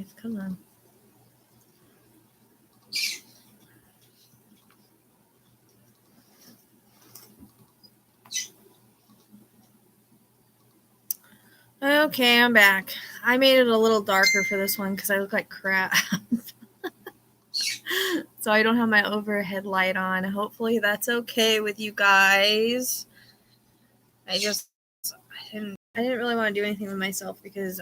guys. Come on. Okay, I'm back. I made it a little darker for this one because I look like crap. So I don't have my overhead light on. Hopefully that's okay with you guys. I didn't really want to do anything with myself because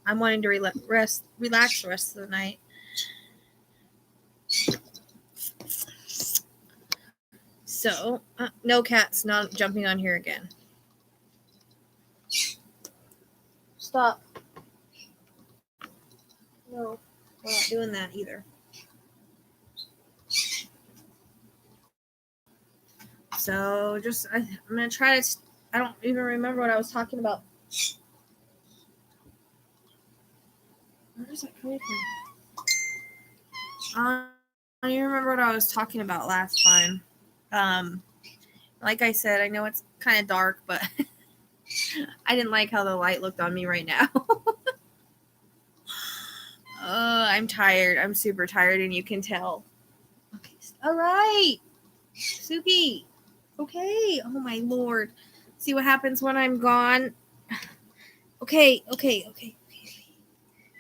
I'm wanting to relax the rest of the night. So, no cats not jumping on here again. Stop. No, we're not doing that either. So, I'm going to try to, I don't even remember what I was talking about. Where is that coming from? I don't even remember what I was talking about last time. Like I said, I know it's kind of dark, but I didn't like how the light looked on me right now. I'm tired. I'm super tired, and you can tell. Okay. All right. Suki. Okay. Oh, my Lord. See what happens when I'm gone? Okay. You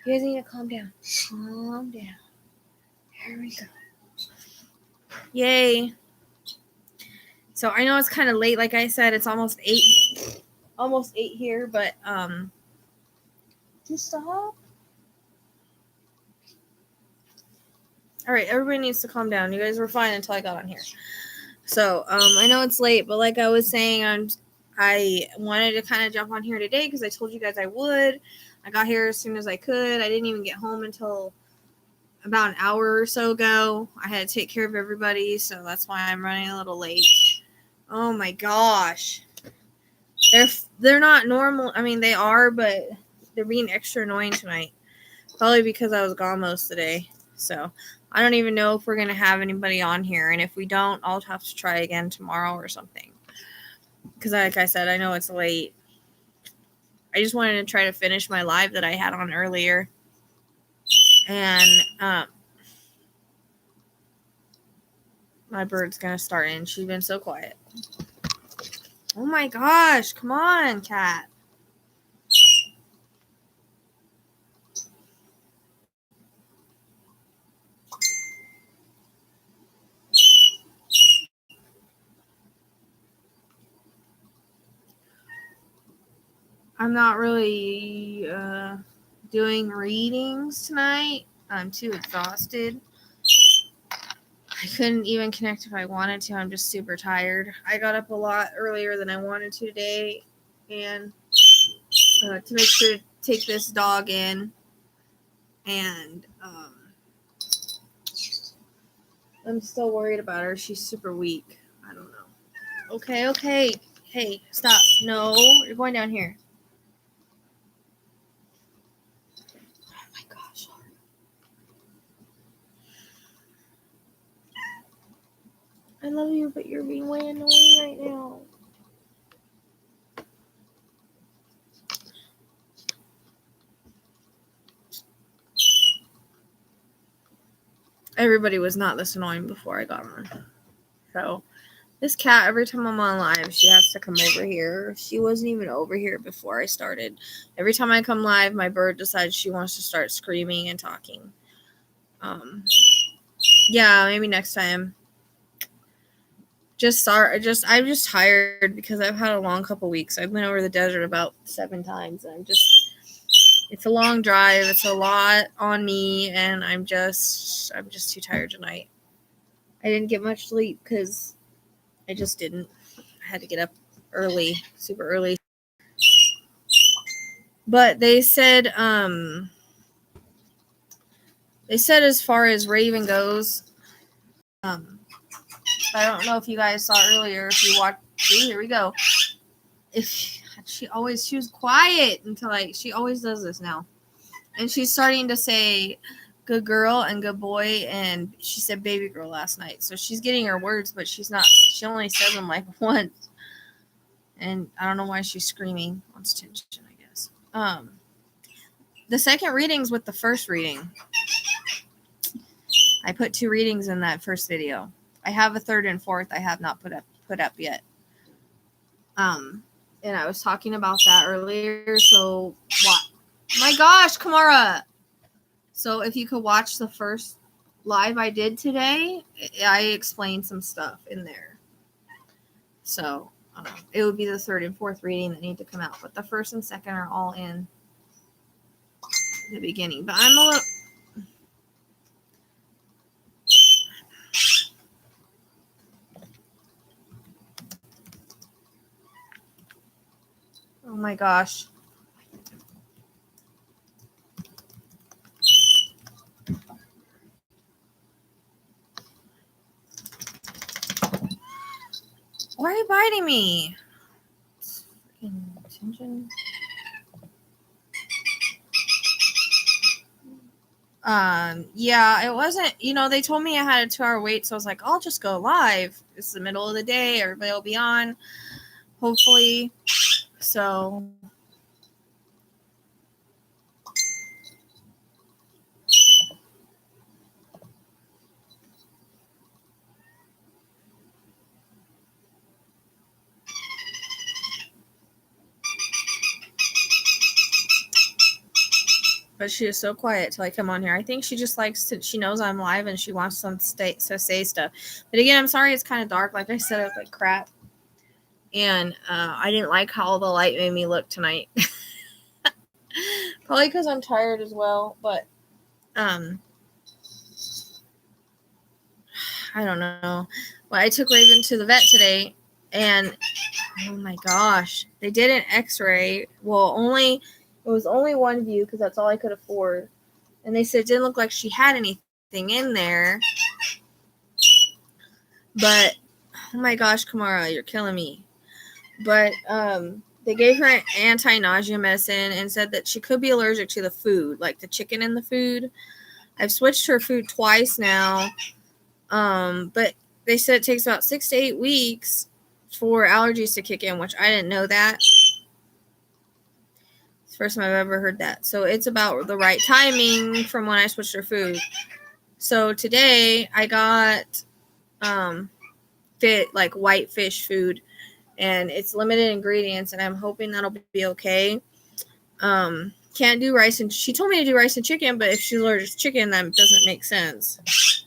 guys need to calm down. Calm down. Here we go. Yay. So I know it's kind of late. Like I said, it's almost 8. Almost 8 here, but just stop. All right, everybody needs to calm down. You guys were fine until I got on here. So I know it's late, but like I was saying, I wanted to kind of jump on here today because I told you guys I would. I got here as soon as I could. I didn't even get home until about an hour or so ago. I had to take care of everybody, so that's why I'm running a little late. Oh my gosh. They're not normal. I mean, they are, but they're being extra annoying tonight. Probably because I was gone most of the day. So I don't even know if we're going to have anybody on here. And if we don't, I'll have to try again tomorrow or something. Because like I said, I know it's late. I just wanted to try to finish my live that I had on earlier. And my bird's going to start in. She's been so quiet. Oh my gosh. Come on, cat. I'm not really doing readings tonight. I'm too exhausted. I couldn't even connect if I wanted to. I'm just super tired. I got up a lot earlier than I wanted to today, and to make sure to take this dog in. And I'm still worried about her. She's super weak. I don't know. Okay. Hey, stop. No, you're going down here. Oh my gosh. I love you, but you're being way annoying right now. Everybody was not this annoying before I got on. So, this cat, every time I'm on live, she has to come over here. She wasn't even over here before I started. Every time I come live, my bird decides she wants to start screaming and talking. Yeah, maybe next time. I'm just tired because I've had a long couple weeks. I've been over the desert about 7 times, and it's a long drive. It's a lot on me, and I'm just too tired tonight. I didn't get much sleep because I just didn't. I had to get up early, super early. But they said as far as Raven goes, I don't know if you guys saw earlier, if you watched, here we go. She was quiet until she always does this now. And she's starting to say good girl and good boy, and she said baby girl last night. So she's getting her words, but she only said them once. And I don't know why she's screaming. Wants attention, I guess. the second reading's with the first reading. I put 2 readings in that first video. I have a third and fourth I have not put up yet. And I was talking about that earlier. So what? My gosh, Kamara. So if you could watch the first live I did today, I explained some stuff in there. So it would be the third and fourth reading that need to come out, but the first and second are all in the beginning. But I'm a little. Oh my gosh. Why are you biting me? Attention. Yeah, it wasn't, they told me I had a 2-hour wait, so I was like, I'll just go live. It's the middle of the day, everybody will be on, hopefully. So but she is so quiet till I come on here. I think she just likes to, she knows I'm live and she wants to say stuff. But again, I'm sorry it's kind of dark. Like I said, it's like crap. And I didn't like how the light made me look tonight. Probably because I'm tired as well. But I don't know. Well, I took Raven to the vet today. And oh my gosh, they did an x-ray. Well, it was only one view because that's all I could afford. And they said it didn't look like she had anything in there. But, oh my gosh, Kamara, you're killing me. But they gave her an anti-nausea medicine and said that she could be allergic to the food, like the chicken in the food. I've switched her food twice now. But they said it takes about 6 to 8 weeks for allergies to kick in, which I didn't know that. First time I've ever heard that. So it's about the right timing from when I switched her food. So today I got white fish food, and it's limited ingredients, and I'm hoping that'll be okay. Can't do rice, and she told me to do rice and chicken, but if she's allergic to chicken, that doesn't make sense.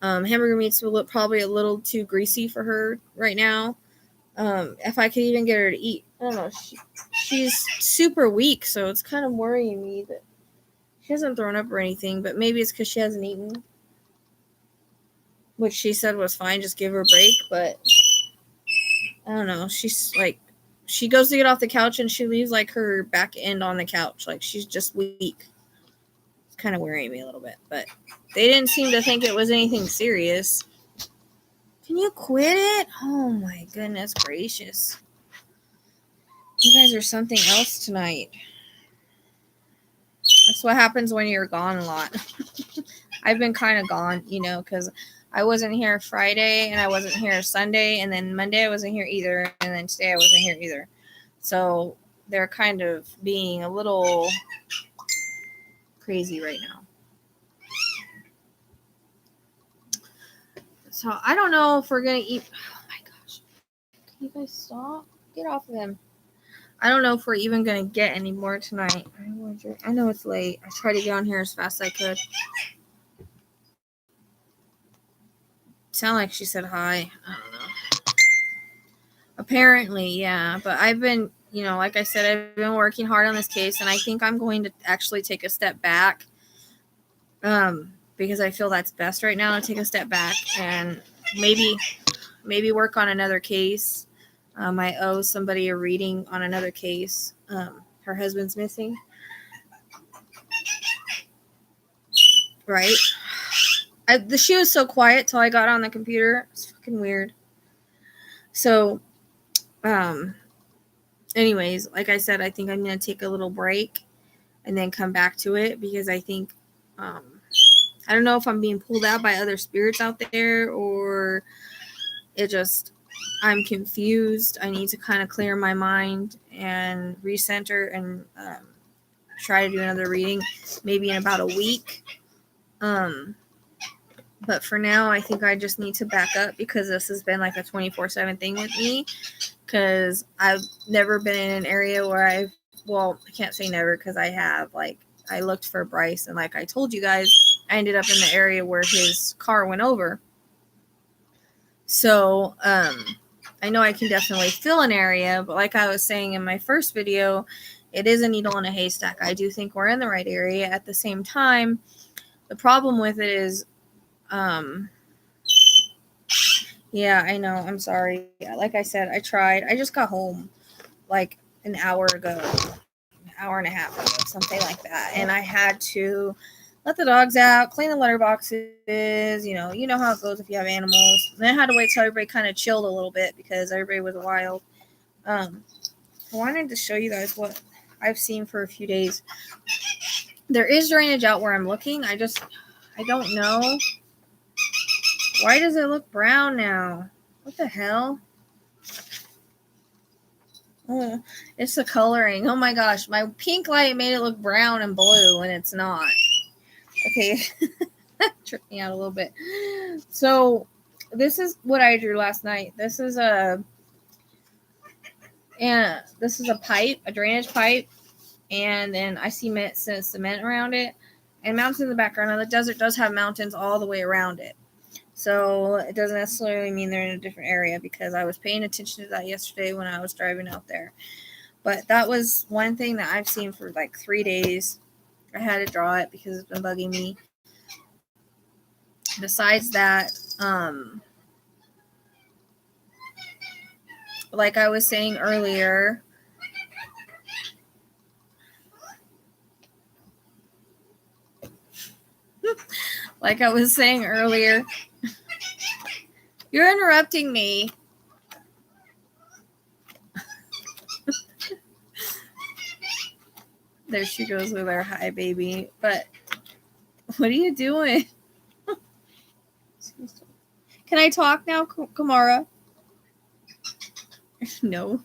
Hamburger meat's probably a little too greasy for her right now. If I could even get her to eat, I don't know. She's super weak, so it's kind of worrying me that she hasn't thrown up or anything, but maybe it's because she hasn't eaten, which she said was fine, just give her a break, but I don't know. She's like, she goes to get off the couch and she leaves like her back end on the couch, like she's just weak. It's kind of worrying me a little bit, but they didn't seem to think it was anything serious. Can you quit it? Oh my goodness gracious. You guys are something else tonight. That's what happens when you're gone a lot. I've been kind of gone, because I wasn't here Friday and I wasn't here Sunday, and then Monday I wasn't here either, and then today I wasn't here either. So they're kind of being a little crazy right now. So I don't know if we're going to eat. Oh my gosh. Can you guys stop? Get off of him. I don't know if we're even going to get any more tonight. I know it's late. I tried to get on here as fast as I could. Sound like she said hi. I don't know. Apparently, yeah. But I've been, like I said, I've been working hard on this case, and I think I'm going to actually take a step back. Because I feel that's best right now to take a step back and maybe work on another case. I owe somebody a reading on another case. Her husband's missing. Right? She was so quiet till I got on the computer. It's fucking weird. So, anyways, like I said, I think I'm going to take a little break and then come back to it because I think, I don't know if I'm being pulled out by other spirits out there or I'm confused. I need to kind of clear my mind and recenter and try to do another reading maybe in about a week. But for now, I think I just need to back up because this has been like a 24/7 thing with me. Because I've never been in an area where I can't say never because I have. Like, I looked for Bryce, and like I told you guys, I ended up in the area where his car went over. So, I know I can definitely fill an area, but like I was saying in my first video, it is a needle in a haystack. I do think we're in the right area. At the same time, the problem with it is, yeah, I know. I'm sorry. Like I said, I tried. I just got home like an hour ago, an hour and a half ago, something like that. And I had to let the dogs out, clean the litter boxes. You know how it goes if you have animals. And then I had to wait till everybody kind of chilled a little bit because everybody was wild. I wanted to show you guys what I've seen for a few days. There is drainage out where I'm looking. I don't know. Why does it look brown now? What the hell? Oh, it's the coloring. Oh my gosh. My pink light made it look brown and blue, and it's not. Okay. Tricked me out a little bit. So, this is what I drew last night. This is a pipe, a drainage pipe, and then I see cement around it, and mountains in the background. Now, the desert does have mountains all the way around it. So it doesn't necessarily mean they're in a different area because I was paying attention to that yesterday when I was driving out there. But that was one thing that I've seen for like 3 days. I had to draw it because it's been bugging me. Besides that, like I was saying earlier, you're interrupting me. There she goes with her hi baby. But what are you doing? Can I talk now, Kamara? No,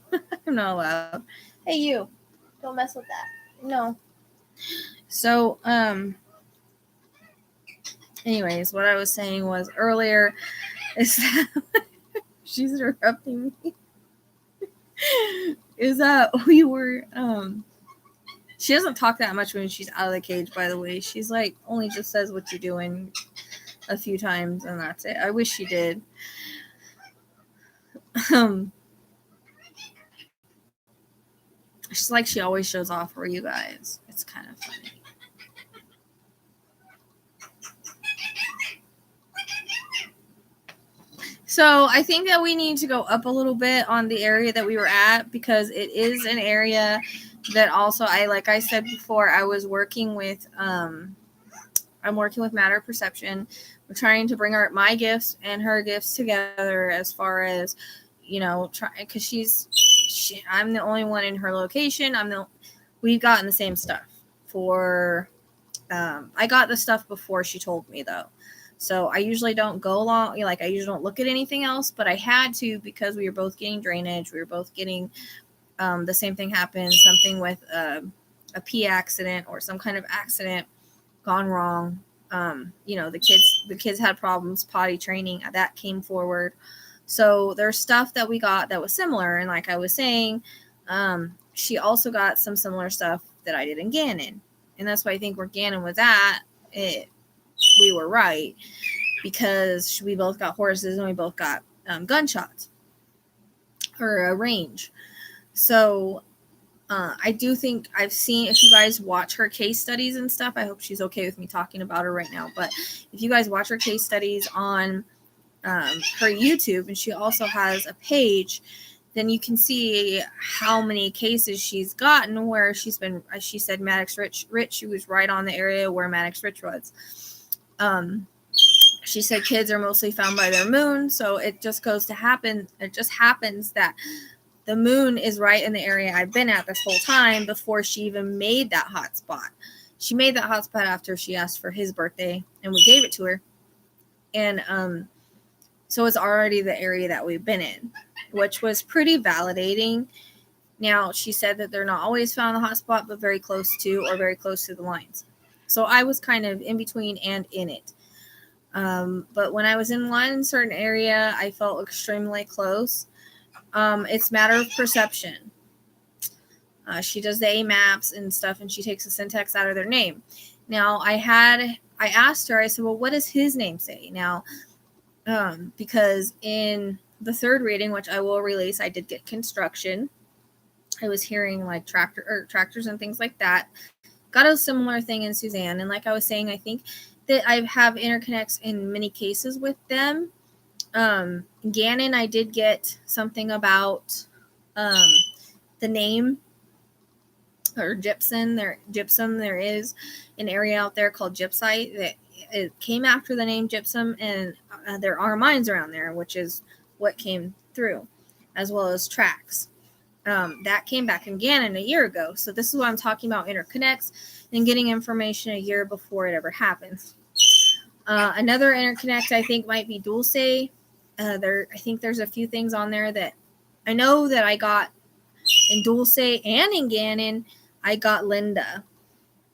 I'm not allowed. Hey, you. Don't mess with that. No. So, anyways, what I was saying was earlier is that she's interrupting me. Is that we were, she doesn't talk that much when she's out of the cage, by the way. She's like, only just says what you're doing a few times, and that's it. I wish she did. She's like, she always shows off for you guys. It's kind of funny. So I think that we need to go up a little bit on the area that we were at because it is an area that also, like I said before, I was working with, I'm working with matter perception. We're trying to bring my gifts and her gifts together as far as, because I'm the only one in her location. We've gotten the same stuff for, I got the stuff before she told me though. So I usually don't go along, I usually don't look at anything else, but I had to because we were both getting drainage. We were both getting the same thing happened, something with a pee accident or some kind of accident gone wrong. The kids had problems potty training that came forward. So there's stuff that we got that was similar. And like I was saying, she also got some similar stuff that I did in Gannon. And that's why I think where Gannon was at, we were right because we both got horses and we both got gunshots or a range. So I do think I've seen, if you guys watch her case studies and stuff, I hope she's okay with me talking about her right now. But if you guys watch her case studies on her YouTube, and she also has a page, then you can see how many cases she's gotten where she's been, as she said, Maddox Rich. She was right on the area where Maddox Rich was. She said kids are mostly found by their moon, so it just goes to happen. It just happens that the moon is right in the area I've been at this whole time before she even made that hot spot. She made that hot spot after she asked for his birthday, and we gave it to her. And so it's already the area that we've been in, which was pretty validating. Now, she said that they're not always found in the hot spot, but very close to or very close to the lines. So I was kind of in between and in it. But when I was in one certain area, I felt extremely close. It's a matter of perception. She does the A maps and stuff, and she takes the syntax out of their name. Now, I asked her, I said, well, what does his name say? Now, because in the third reading, which I will release, I did get construction. I was hearing like tractors and things like that. Got a similar thing in Suzanne. And like I was saying, I think that I have interconnects in many cases with them. Gannon, I did get something about the name or gypsum. There is an area out there called gypsite that it came after the name gypsum, and there are mines around there, which is what came through, as well as tracks. That came back in Gannon a year ago. So this is what I'm talking about, interconnects and getting information a year before it ever happens. Another interconnect I think might be Dulce. I think there's a few things on there that I know that I got in Dulce and in Gannon. I got Linda.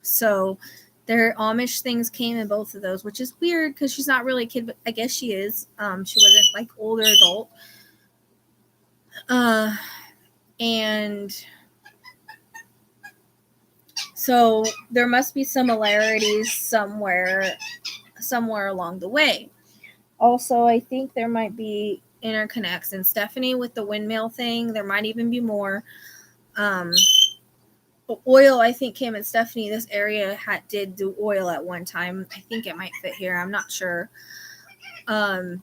So their Amish things came in both of those, which is weird because she's not really a kid, but I guess she is. She wasn't like older adult. And so there must be similarities somewhere along the way. Also, I think there might be interconnects. And Stephanie with the windmill thing, there might even be more. Oil, I think, came in Stephanie. This area did do oil at one time. I think it might fit here. I'm not sure. I'm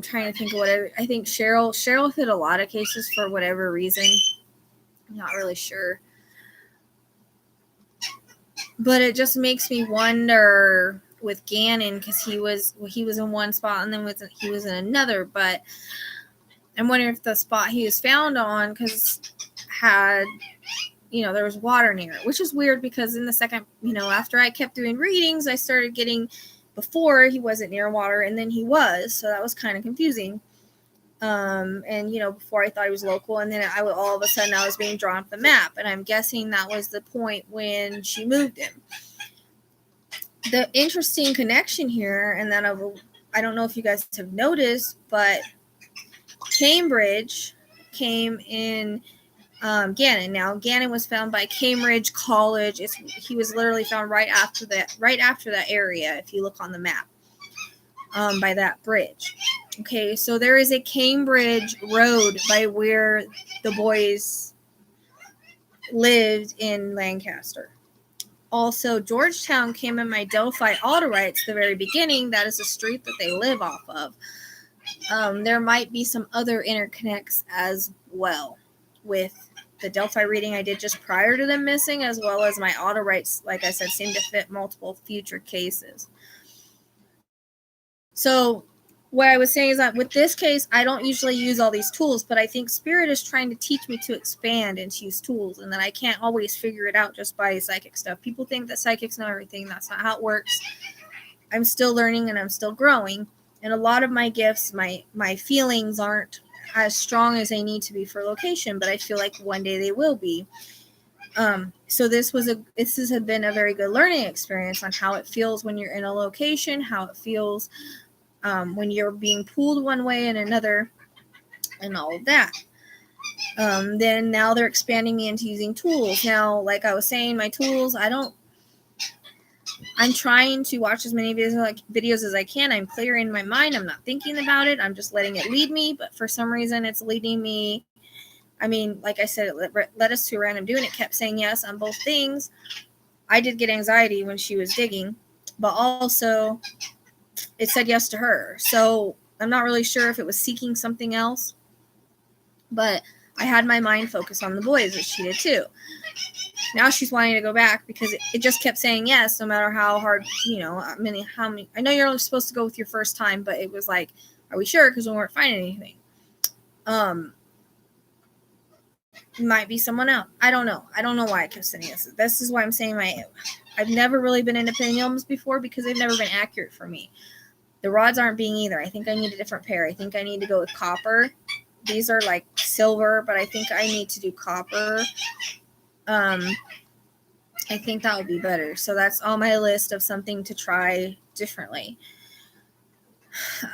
trying to think of whatever. I think Cheryl hit a lot of cases for whatever reason. I'm not really sure. But it just makes me wonder with Gannon, because he was in one spot and then he was in another. But I'm wondering if the spot he was found on had, there was water near it, which is weird because in the second, after I kept doing readings, I started getting, before he wasn't near water and then he was. So that was kind of confusing. And before I thought he was local, and then all of a sudden I was being drawn up the map, and I'm guessing that was the point when she moved him. The interesting connection here, and then I don't know if you guys have noticed, but Cambridge came in Gannon. Now Gannon was found by Cambridge College. He was literally found right after that area, if you look on the map, by that bridge. Okay, so there is a Cambridge road by where the boys lived in Lancaster. Also, Georgetown came in my Delphi Alderite, the very beginning. That is a street that they live off of. There might be some other interconnects as well with the Delphi reading I did just prior to them missing, as well as my Alterites, like I said, seem to fit multiple future cases. So what I was saying is that with this case, I don't usually use all these tools, but I think Spirit is trying to teach me to expand and to use tools, and that I can't always figure it out just by psychic stuff. People think that psychics know everything. That's not how it works. I'm still learning and I'm still growing. And a lot of my gifts, my feelings aren't as strong as they need to be for location, but I feel like one day they will be. So this has been a very good learning experience on how it feels when you're in a location, how it feels when you're being pulled one way and another, and all of that. Then now they're expanding me into using tools. Now, like I was saying, my tools, I'm trying to watch as many videos as I can. I'm clear in my mind. I'm not thinking about it. I'm just letting it lead me. But for some reason, it's leading me. I mean, like I said, it led us to a random doing. It kept saying yes on both things. I did get anxiety when she was digging, but also it said yes to her. So I'm not really sure if it was seeking something else, but I had my mind focused on the boys, which she did too. Now she's wanting to go back because it just kept saying yes, no matter how hard, how many. I know you're only supposed to go with your first time, but it was like, are we sure? Because we weren't finding anything. Might be someone else. I don't know. I don't know why I kept saying yes. This is why I'm saying I've never really been into pendulums before because they've never been accurate for me. The rods aren't being either. I think I need a different pair. I think I need to go with copper these are like silver, but I think I need to do copper. I think that would be better. So that's on my list of something to try differently.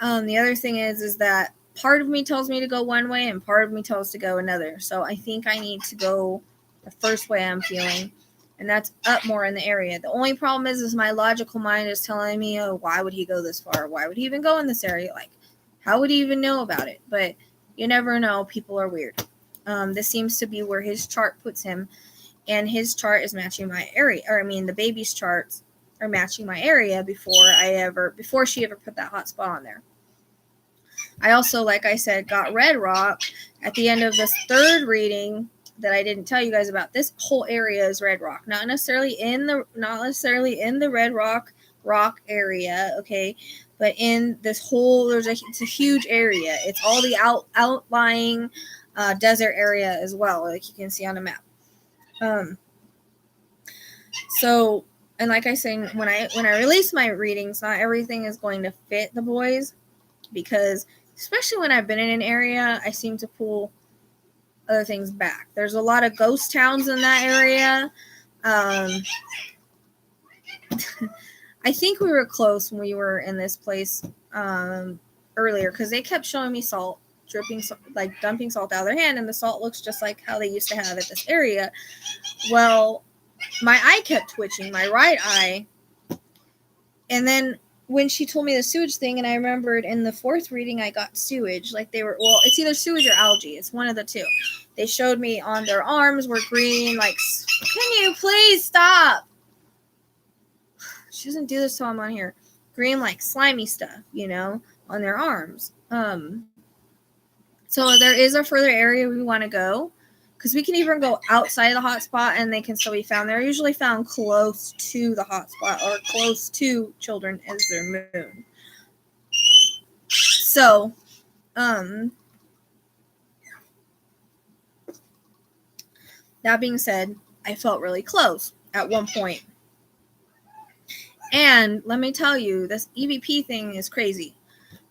The other thing is that part of me tells me to go one way and part of me tells to go another. So I think I need to go the first way I'm feeling, and that's up more in the area. The only problem is my logical mind is telling me, oh, why would he go this far? Why would he even go in this area? Like, how would he even know about it? But you never know. People are weird. This seems to be where his chart puts him, and his chart is matching my area. Or I mean, the baby's charts are matching my area before she ever put that hot spot on there. I also, like I said, got red rock at the end of this third reading that I didn't tell you guys about. This whole area is red rock, not necessarily in the red rock area, okay, but in this whole it's a huge area. It's all the outlying desert area as well, like you can see on the map. So, and like I say, when I release my readings, not everything is going to fit the boys, because especially when I've been in an area, I seem to pull other things back. There's a lot of ghost towns in that area. I think we were close when we were in this place earlier, because they kept showing me salt, dumping salt out of their hand, and the salt looks just like how they used to have at this area. Well, my eye kept twitching, my right eye. And then when she told me the sewage thing, and I remembered in the fourth reading I got sewage, like it's either sewage or algae. It's one of the two. They showed me on their arms were green, like, can you please stop? She doesn't do this till I'm on here. Green, like slimy stuff, on their arms. So there is a further area we want to go, because we can even go outside of the hot spot and they can still be found. They're usually found close to the hot spot or close to children as their moon. So, that being said, I felt really close at one point. And let me tell you, this EVP thing is crazy,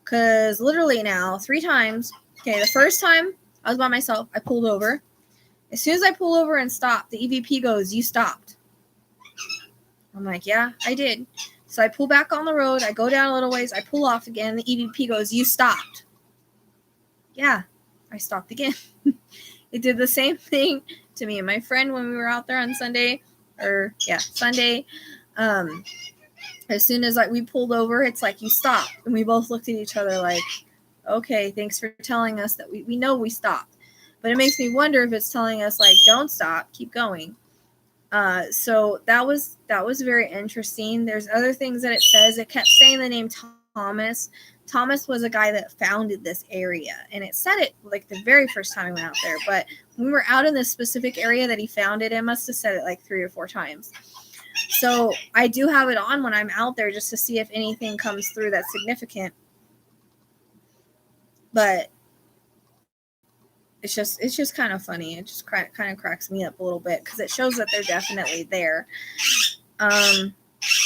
because literally now 3 times, okay, the first time I was by myself, I pulled over. As soon as I pull over and stop, the EVP goes, you stopped. I'm like, yeah, I did. So I pull back on the road. I go down a little ways. I pull off again. The EVP goes, you stopped. Yeah, I stopped again. It did the same thing to me and my friend when we were out there on Sunday. Sunday. As soon as we pulled over, it's like, you stopped. And we both looked at each other like, okay, thanks for telling us that we know we stopped. But it makes me wonder if it's telling us, like, don't stop, keep going. So that was very interesting. There's other things that it says. It kept saying the name Thomas. Thomas was a guy that founded this area, and it said it like the very first time we went out there. But when we were out in this specific area that he founded, it must have said it like 3 or 4 times. So I do have it on when I'm out there just to see if anything comes through that's significant. But it's just kind of funny. It just kind of cracks me up a little bit, because it shows that they're definitely there. And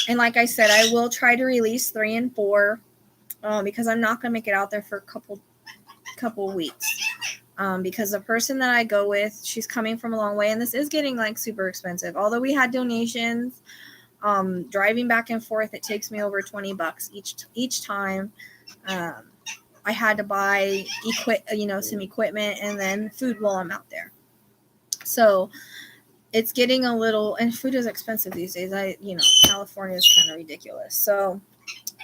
like I said, I will try to release 3 and 4, because I'm not going to make it out there for a couple weeks. Because the person that I go with, she's coming from a long way, and this is getting like super expensive. Although we had donations, driving back and forth, it takes me over $20 each time. I had to buy some equipment and then food while I'm out there. So it's getting a little, and food is expensive these days. California is kind of ridiculous. So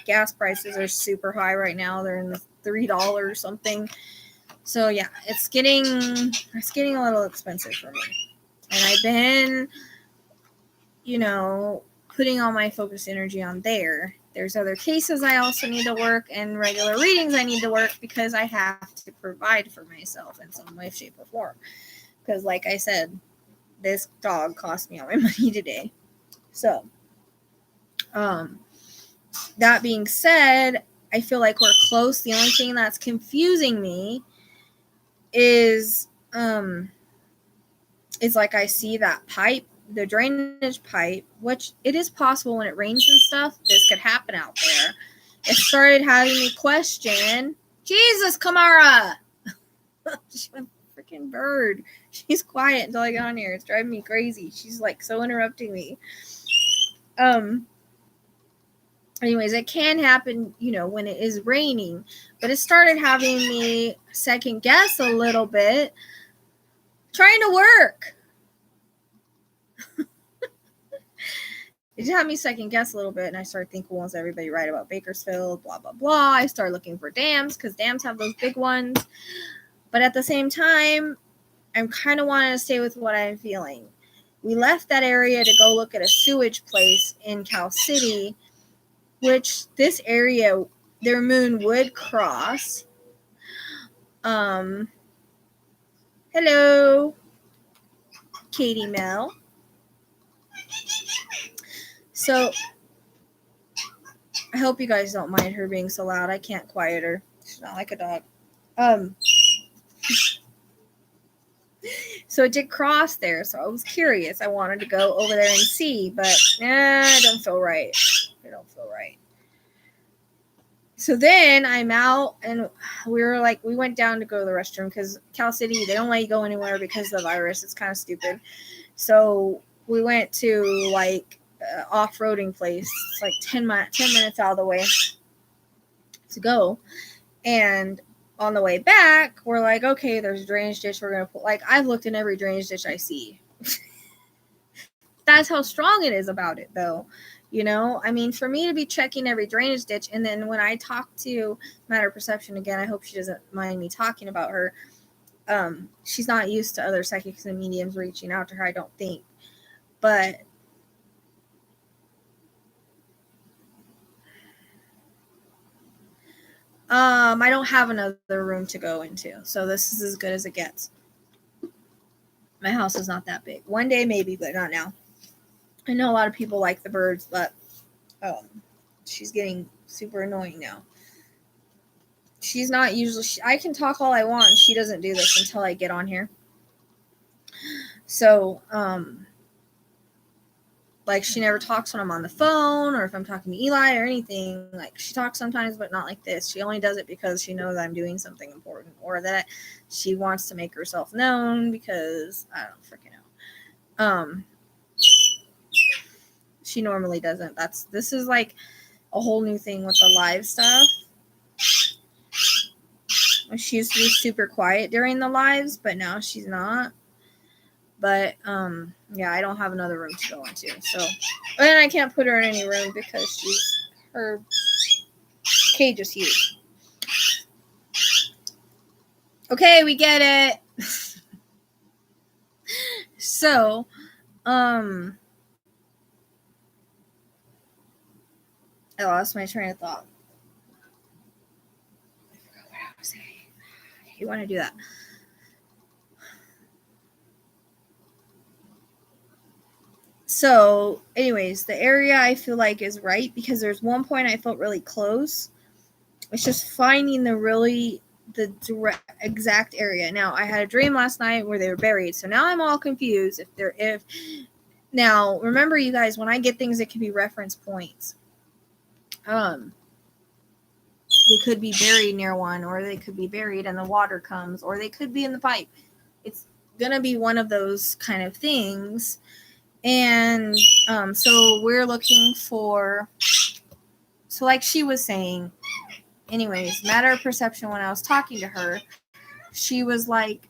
gas prices are super high right now. They're in the $3 something. So yeah, it's getting a little expensive for me. And I've been, putting all my focused energy on there. There's other cases I also need to work, and regular readings I need to work, because I have to provide for myself in some way, shape, or form. Because like I said, this dog cost me all my money today. So, that being said, I feel like we're close. The only thing that's confusing me is like I see that pipe, the drainage pipe, which it is possible when it rains and stuff, this could happen out there. It started having me question, Jesus, Kamara, She's a freaking bird. She's quiet until I get on here. It's driving me crazy. She's like so interrupting me. Anyways, it can happen, when it is raining, but it started having me second guess a little bit trying to work. It had me second guess a little bit, and I started thinking, well, is everybody right about Bakersfield? Blah, blah, blah. I started looking for dams because dams have those big ones. But at the same time, I'm kind of wanting to stay with what I'm feeling. We left that area to go look at a sewage place in Cal City, which this area, their moon would cross. Hello, Katie Mel. So, I hope you guys don't mind her being so loud. I can't quiet her. She's not like a dog. So it did cross there, so I was curious. I wanted to go over there and see, but I don't feel right. I don't feel right. So then I'm out, and we went down to go to the restroom because Cal City, they don't let you go anywhere because of the virus. It's kind of stupid. So we went to off-roading place. It's like 10 minutes out of the way to go. And on the way back, we're like, okay, there's a drainage ditch. We're going to put, I've looked in every drainage ditch I see. That's how strong it is about it, though. I mean, for me to be checking every drainage ditch, and then when I talk to Matter Perception again, I hope she doesn't mind me talking about her. She's not used to other psychics and mediums reaching out to her, I don't think. But I don't have another room to go into, so this is as good as it gets. My house is not that big. One day maybe, but not now. I know a lot of people like the birds, but she's getting super annoying now. She's not usually... I can talk all I want, and she doesn't do this until I get on here. So, she never talks when I'm on the phone or if I'm talking to Eli or anything. She talks sometimes, but not like this. She only does it because she knows I'm doing something important or that she wants to make herself known because I don't freaking know. She normally doesn't. This is a whole new thing with the live stuff. She used to be super quiet during the lives, but now she's not. But, yeah, I don't have another room to go into. So, and I can't put her in any room because her cage is huge. Okay, we get it. So, I lost my train of thought. I forgot what I was saying. You want to do that? So, anyways, the area I feel like is right because there's one point I felt really close. It's just finding the exact area. Now, I had a dream last night where they were buried, so now I'm all confused. Now, remember, you guys, when I get things, it can be reference points. They could be buried near one, or they could be buried and the water comes, or they could be in the pipe. It's gonna be one of those kind of things. And so we're looking for, so like she was saying, anyways, Matter of Perception, when I was talking to her, she was like,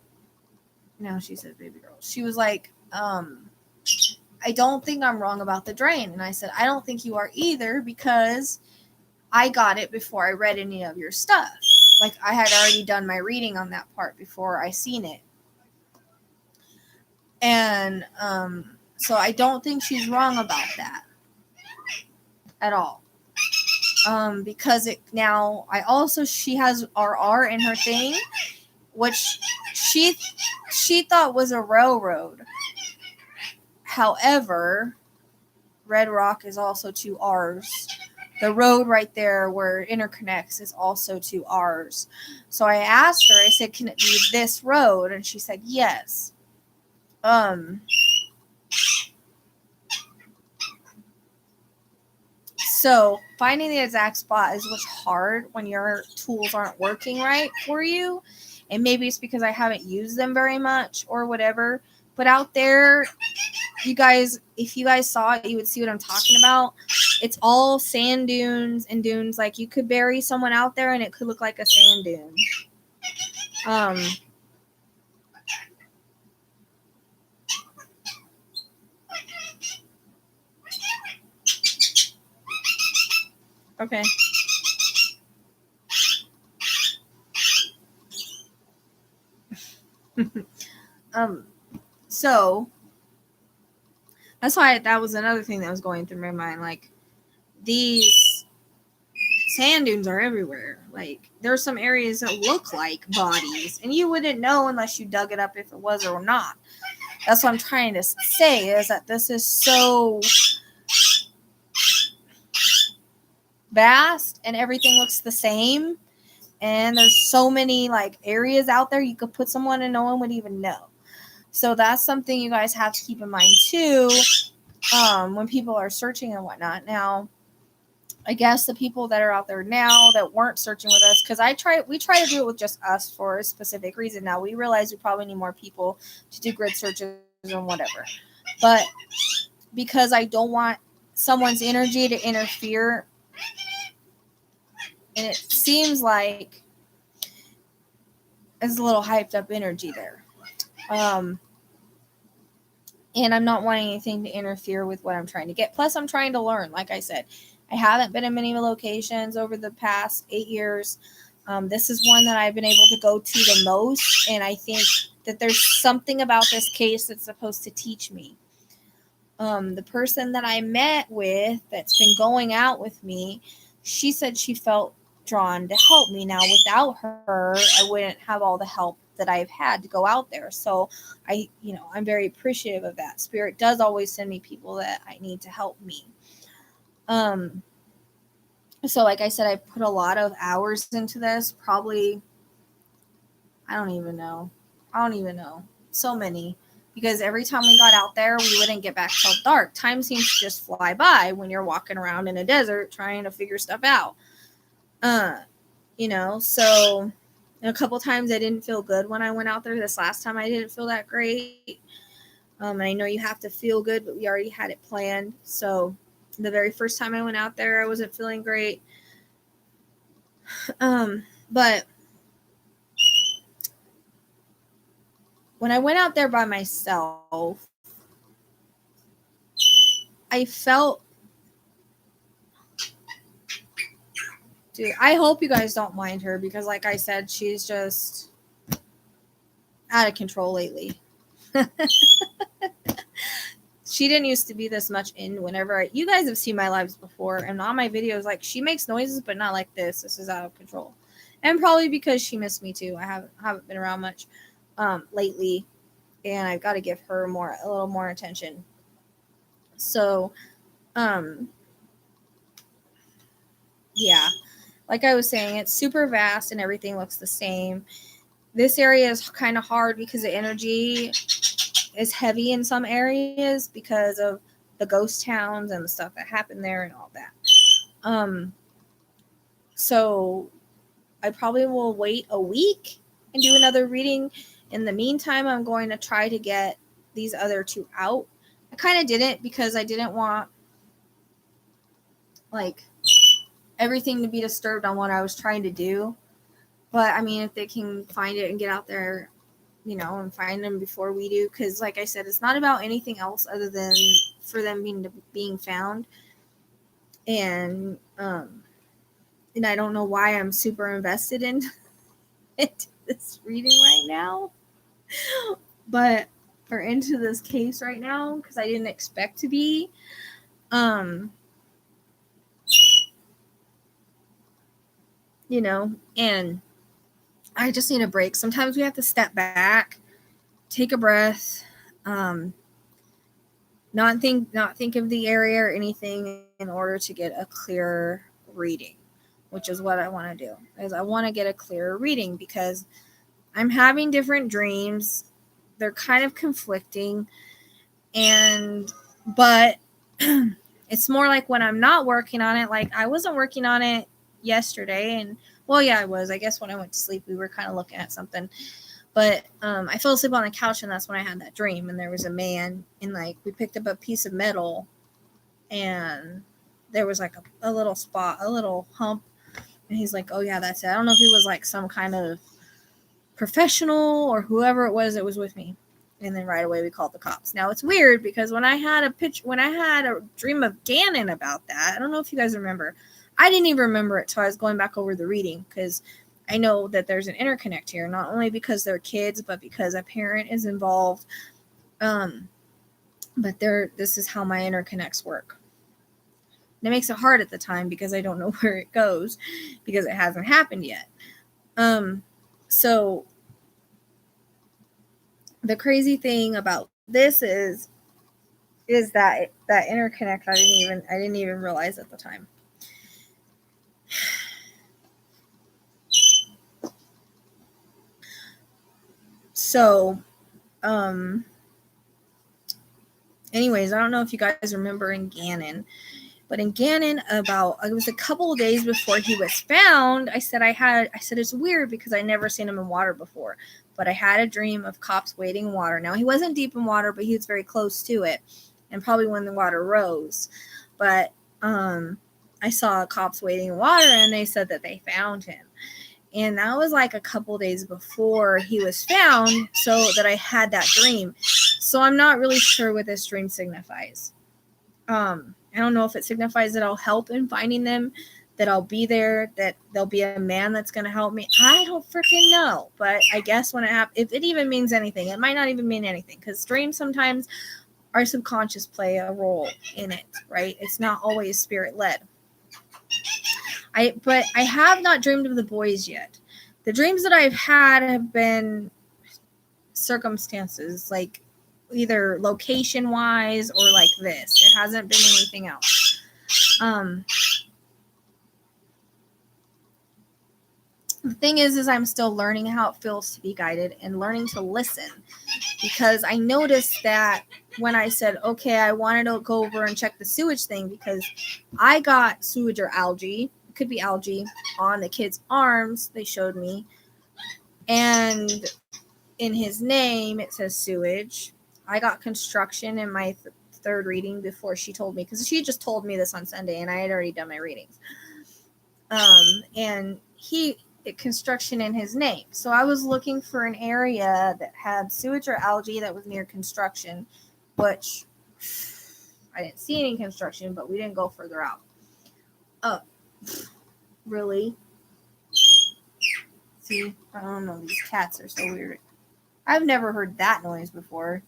no, she said baby girl. She was like, I don't think I'm wrong about the drain. And I said, I don't think you are either because I got it before I read any of your stuff. I had already done my reading on that part before I seen it. And, so I don't think she's wrong about that at all. Because she has RR in her thing, which she thought was a railroad. However, Red Rock is also 2 R's. The road right there where it interconnects is also 2 R's. So I asked her, I said, can it be this road? And she said, yes. So finding the exact spot is what's hard when your tools aren't working right for you. And maybe it's because I haven't used them very much or whatever. But out there, you guys, if you guys saw it, you would see what I'm talking about. It's all sand dunes and dunes. Like, you could bury someone out there and it could look like a sand dune. Okay. So that's why that was another thing that was going through my mind. Like, these sand dunes are everywhere. Like, there's some areas that look like bodies, and you wouldn't know unless you dug it up if it was or not. That's what I'm trying to say, is that this is so vast and everything looks the same. And there's so many like areas out there you could put someone and no one would even know. So that's something you guys have to keep in mind too, when people are searching and whatnot. Now, I guess the people that are out there now that weren't searching with us, because we try to do it with just us for a specific reason. Now we realize we probably need more people to do grid searches and whatever. But because I don't want someone's energy to interfere, and it seems like there's a little hyped up energy there. And I'm not wanting anything to interfere with what I'm trying to get. Plus, I'm trying to learn. Like I said, I haven't been in many locations over the past 8 years. This is one that I've been able to go to the most. And I think that there's something about this case that's supposed to teach me. The person that I met with that's been going out with me, she said she felt drawn to help me. Now, without her, I wouldn't have all the help that I've had to go out there. So I'm very appreciative of that. Spirit does always send me people that I need to help me. So like I said, I put a lot of hours into this. Probably, I don't even know. So many. Because every time we got out there, we wouldn't get back till dark. Time seems to just fly by when you're walking around in a desert trying to figure stuff out. So a couple times I didn't feel good when I went out there. This last time I didn't feel that great. And I know you have to feel good, but we already had it planned. So the very first time I went out there, I wasn't feeling great. But when I went out there by myself, I felt, dude, I hope you guys don't mind her, because like I said, she's just out of control lately. She didn't used to be this much in whenever you guys have seen my lives before, and on my videos, like, she makes noises, but not like this. This is out of control. And probably because she missed me too. I haven't been around much lately, and I've got to give her a little more attention. So, yeah, like I was saying, it's super vast and everything looks the same. This area is kind of hard because the energy is heavy in some areas because of the ghost towns and the stuff that happened there and all that. So I probably will wait a week and do another reading. In the meantime, I'm going to try to get these other two out. I kind of didn't, because I didn't want like everything to be disturbed on what I was trying to do. But I mean, if they can find it and get out there, and find them before we do, because like I said, it's not about anything else other than for them being found. And I don't know why I'm super invested into this reading right now, but or into this case right now, because I didn't expect to be. And I just need a break. Sometimes we have to step back, take a breath, not think of the area or anything in order to get a clear reading, which is what I want to do. Is I want to get a clearer reading, because I'm having different dreams. They're kind of conflicting, but it's more like when I'm not working on it. Like, I wasn't working on it yesterday, and Well, yeah, I was. I guess when I went to sleep, we were kind of looking at something. But I fell asleep on the couch, and that's when I had that dream. And there was a man, and like we picked up a piece of metal, and there was like a little spot, a little hump. And he's like, "Oh yeah, that's it." I don't know if he was like some kind of professional or whoever it was that was with me. And then right away we called the cops. Now it's weird because when I had a dream of Gannon about that, I don't know if you guys remember. I didn't even remember it till I was going back over the reading because I know that there's an interconnect here, not only because they're kids, but because a parent is involved. But this is how my interconnects work. And it makes it hard at the time because I don't know where it goes because it hasn't happened yet. So the crazy thing about this is that interconnect I didn't even realize at the time. So, anyways, I don't know if you guys remember in Gannon, but in Gannon, it was a couple of days before he was found. I said it's weird because I never seen him in water before, but I had a dream of cops wading in water. Now he wasn't deep in water, but he was very close to it, and probably when the water rose. But I saw cops wading in water, and they said that they found him. And that was like a couple days before he was found, so that I had that dream. So I'm not really sure what this dream signifies. I don't know if it signifies that I'll help in finding them, that I'll be there, that there'll be a man that's going to help me. I don't freaking know. But I guess when it happens, if it even means anything, it might not even mean anything. Because dreams sometimes, our subconscious play a role in it, right? It's not always spirit-led. But I have not dreamed of the boys yet. The dreams that I've had have been circumstances, like either location wise or like this. It hasn't been anything else. The thing is I'm still learning how it feels to be guided and learning to listen, because I noticed that when I said, okay, I wanted to go over and check the sewage thing because I got sewage or algae. It could be algae on the kid's arms. They showed me. And in his name, it says sewage. I got construction in my third reading before she told me, because she just told me this on Sunday and I had already done my readings. And construction in his name. So I was looking for an area that had sewage or algae that was near construction, which I didn't see any construction, but we didn't go further out. Really? See, I don't know. These cats are so weird. I've never heard that noise before.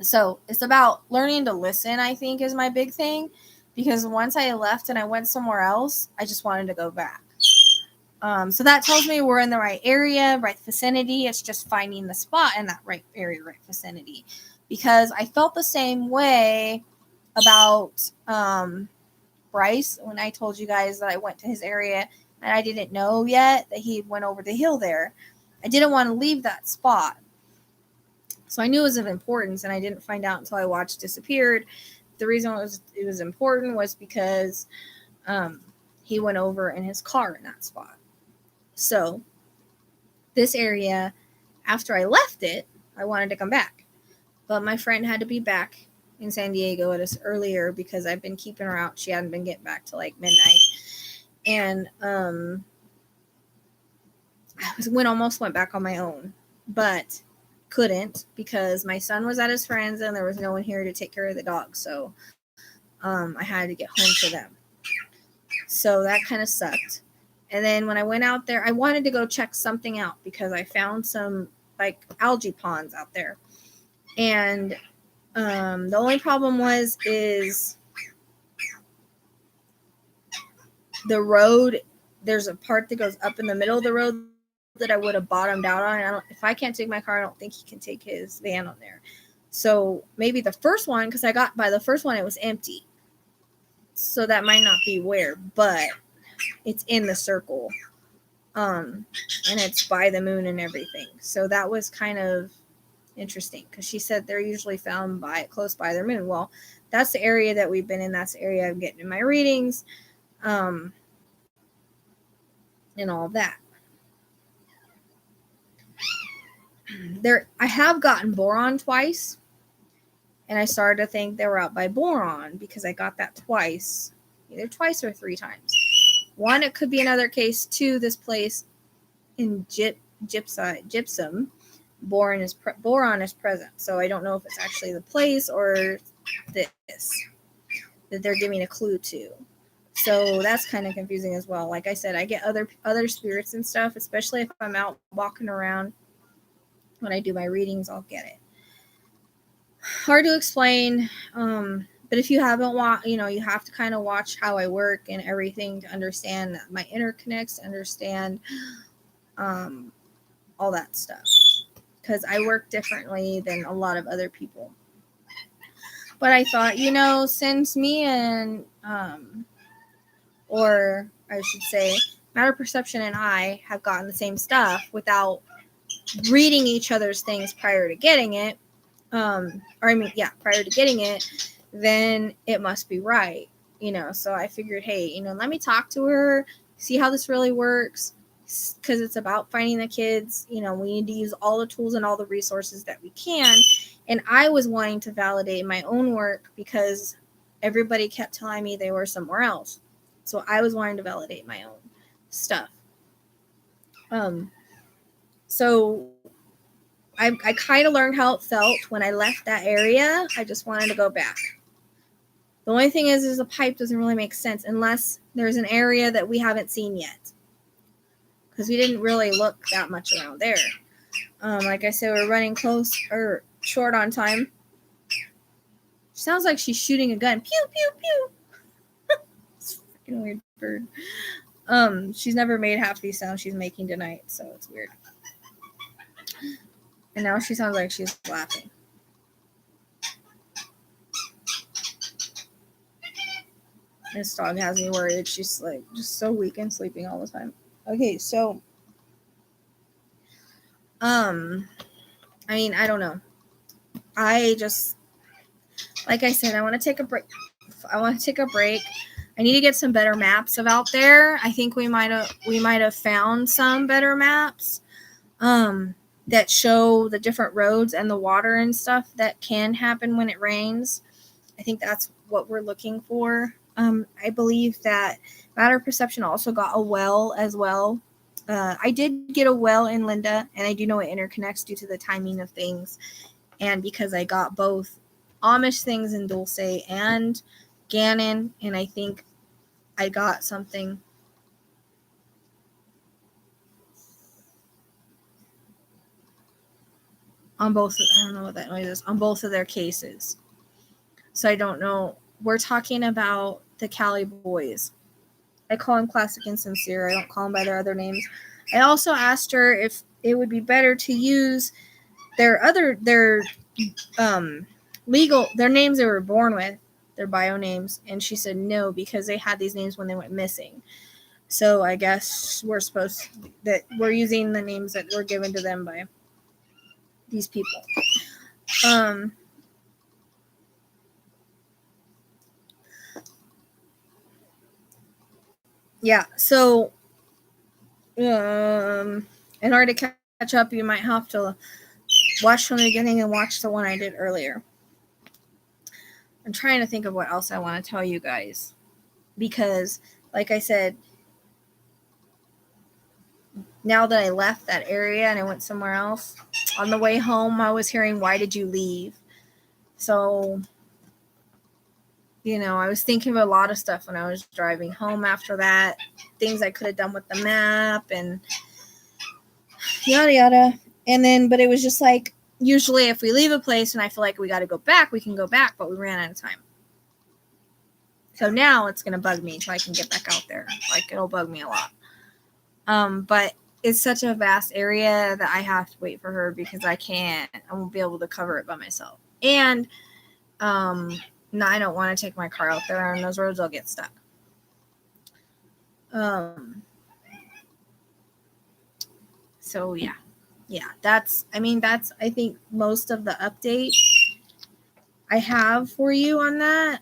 So it's about learning to listen, I think, is my big thing. Because once I left and I went somewhere else, I just wanted to go back. So that tells me we're in the right area, right vicinity. It's just finding the spot in that right area, right vicinity. Because I felt the same way about Bryce when I told you guys that I went to his area and I didn't know yet that he went over the hill there. I didn't want to leave that spot. So I knew it was of importance, and I didn't find out until I watched Disappeared. The reason it was important was because he went over in his car in that spot. So this area, after I left it, I wanted to come back. But my friend had to be back in San Diego at us earlier because I've been keeping her out. She hadn't been getting back till like midnight. And I almost went back on my own, but couldn't because my son was at his friend's and there was no one here to take care of the dog. So I had to get home to them. So that kind of sucked. And then when I went out there, I wanted to go check something out because I found some like algae ponds out there. And the only problem is the road. There's a part that goes up in the middle of the road that I would have bottomed out on. If I can't take my car, I don't think he can take his van on there. So maybe the first one, because I got by the first one, it was empty. So that might not be where, but it's in the circle. And it's by the moon and everything. So that was kind of interesting because she said they're usually found close by their moon. Well, that's the area that we've been in. That's the area I'm getting in my readings. and all that. I have gotten boron twice, and I started to think they were out by boron because I got that twice, either twice or 3 times. One, it could be another case. 2, this place in gypsum, boron is present. So I don't know if it's actually the place or this that they're giving a clue to. So that's kind of confusing as well. Like I said, I get other spirits and stuff, especially if I'm out walking around. When I do my readings, I'll get it. Hard to explain, but if you haven't you have to kind of watch how I work and everything to understand my interconnects, understand all that stuff, because I work differently than a lot of other people. But I thought, since me and or I should say matter perception and I have gotten the same stuff without reading each other's things prior to getting it, prior to getting it, then it must be right, so I figured, hey, let me talk to her, see how this really works, because it's about finding the kids. We need to use all the tools and all the resources that we can, and I was wanting to validate my own work because everybody kept telling me they were somewhere else, so I was wanting to validate my own stuff. So I kind of learned how it felt when I left that area. I just wanted to go back. The only thing is the pipe doesn't really make sense unless there's an area that we haven't seen yet, because we didn't really look that much around there. Like I said, we're running short on time. Sounds like she's shooting a gun. Pew, pew, pew. It's a freaking weird bird. She's never made half these sounds she's making tonight, so it's weird. And now she sounds like she's laughing. This dog has me worried. She's like just so weak and sleeping all the time. Okay, so I don't know. I just, like I said, I want to take a break. I need to get some better maps of out there. I think we might have found some better maps that show the different roads and the water and stuff that can happen when it rains. I think that's what we're looking for. I believe that matter perception also got a well as well. I did get a well in Linda, and I do know it interconnects due to the timing of things, and because I got both Amish things in Dulce and Gannon, and I think I got something on both. I don't know what that noise is, on both of their cases. So I don't know. We're talking about the Cali boys. I call them Classic and Sincere. I don't call them by their other names. I also asked her if it would be better to use their names they were born with, their bio names, and she said no, because they had these names when they went missing. So I guess we're using the names that were given to them by these people. Yeah, so in order to catch up, you might have to watch from the beginning and watch the one I did earlier. I'm trying to think of what else I want to tell you guys, because like I said, now that I left that area and I went somewhere else, on the way home I was hearing, "Why did you leave?" So I was thinking of a lot of stuff when I was driving home after that, things I could have done with the map and yada yada. And then, but it was just like, usually if we leave a place and I feel like we got to go back, we can go back, but we ran out of time. So now it's going to bug me until I can get back out there. Like, it'll bug me a lot. But it's such a vast area that I have to wait for her, because I won't be able to cover it by myself. And, no, I don't want to take my car out there on those roads. I'll get stuck. So yeah, that's I think most of the update I have for you on that.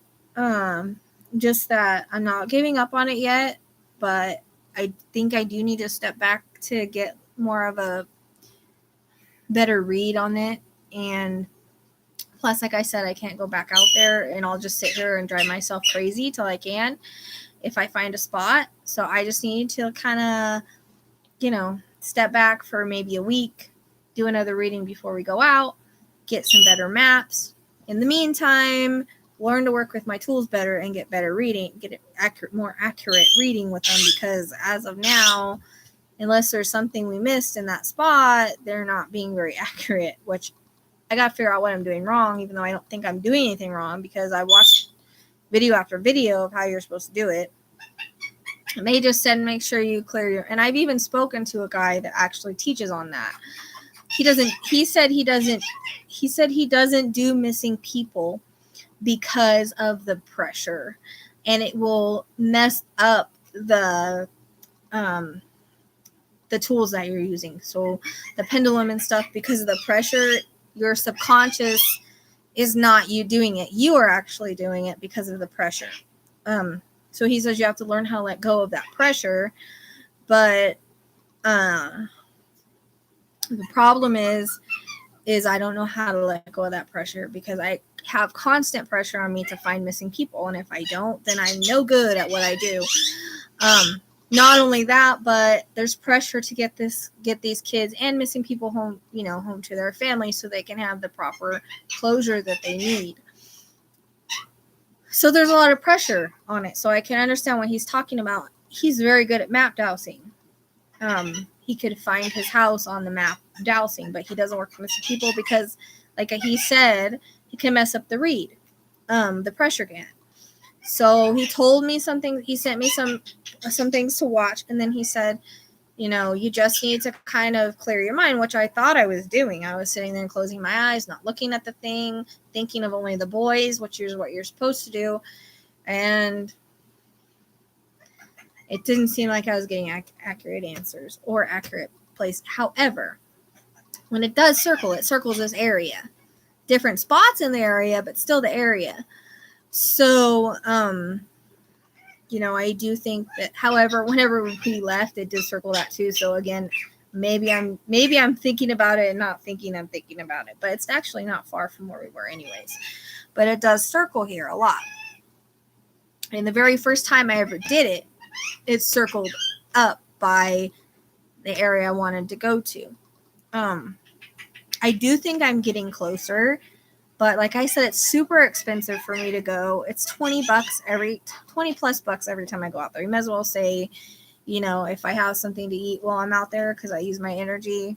Just that I'm not giving up on it yet, but think I do need to step back to get more of a better read on it. And plus, like I said, I can't go back out there, and I'll just sit here and drive myself crazy till I can if I find a spot. So I just need to kind of, step back for maybe a week, do another reading before we go out, get some better maps. In the meantime, learn to work with my tools better and get better reading, get more accurate reading with them, because as of now, unless there's something we missed in that spot, they're not being very accurate, which I got to figure out what I'm doing wrong, even though I don't think I'm doing anything wrong, because I watched video after video of how you're supposed to do it. And they just said, make sure you clear your, and I've even spoken to a guy that actually teaches on that. He said he doesn't do missing people because of the pressure, and it will mess up the tools that you're using. So the pendulum and stuff, because of the pressure, your subconscious is not you doing it. You are actually doing it because of the pressure. So he says you have to learn how to let go of that pressure. But the problem is I don't know how to let go of that pressure, because I have constant pressure on me to find missing people. And if I don't, then I'm no good at what I do. Not only that, but there's pressure to get these kids and missing people home, home to their families, so they can have the proper closure that they need. So there's a lot of pressure on it. So I can understand what he's talking about. He's very good at map dowsing. He could find his house on the map dowsing, but he doesn't work with missing people because, like he said, he can mess up the read, the pressure can. So he told me something. He sent me some things to watch, and then he said, you just need to kind of clear your mind, which I thought I was doing. I was sitting there and closing my eyes, not looking at the thing, thinking of only the boys, which is what you're supposed to do. And it didn't seem like I was getting accurate answers or accurate place. However, when it does circle, it circles this area. Different spots in the area, but still the area. So, I do think that, however, whenever we left, it did circle that too. So again, maybe I'm thinking about it and not thinking I'm thinking about it, but it's actually not far from where we were anyways. But it does circle here a lot. And the very first time I ever did it, it circled up by the area I wanted to go to. I do think I'm getting closer. But like I said, it's super expensive for me to go. It's $20 $20+ every time I go out there. You might as well say, if I have something to eat while I'm out there, because I use my energy,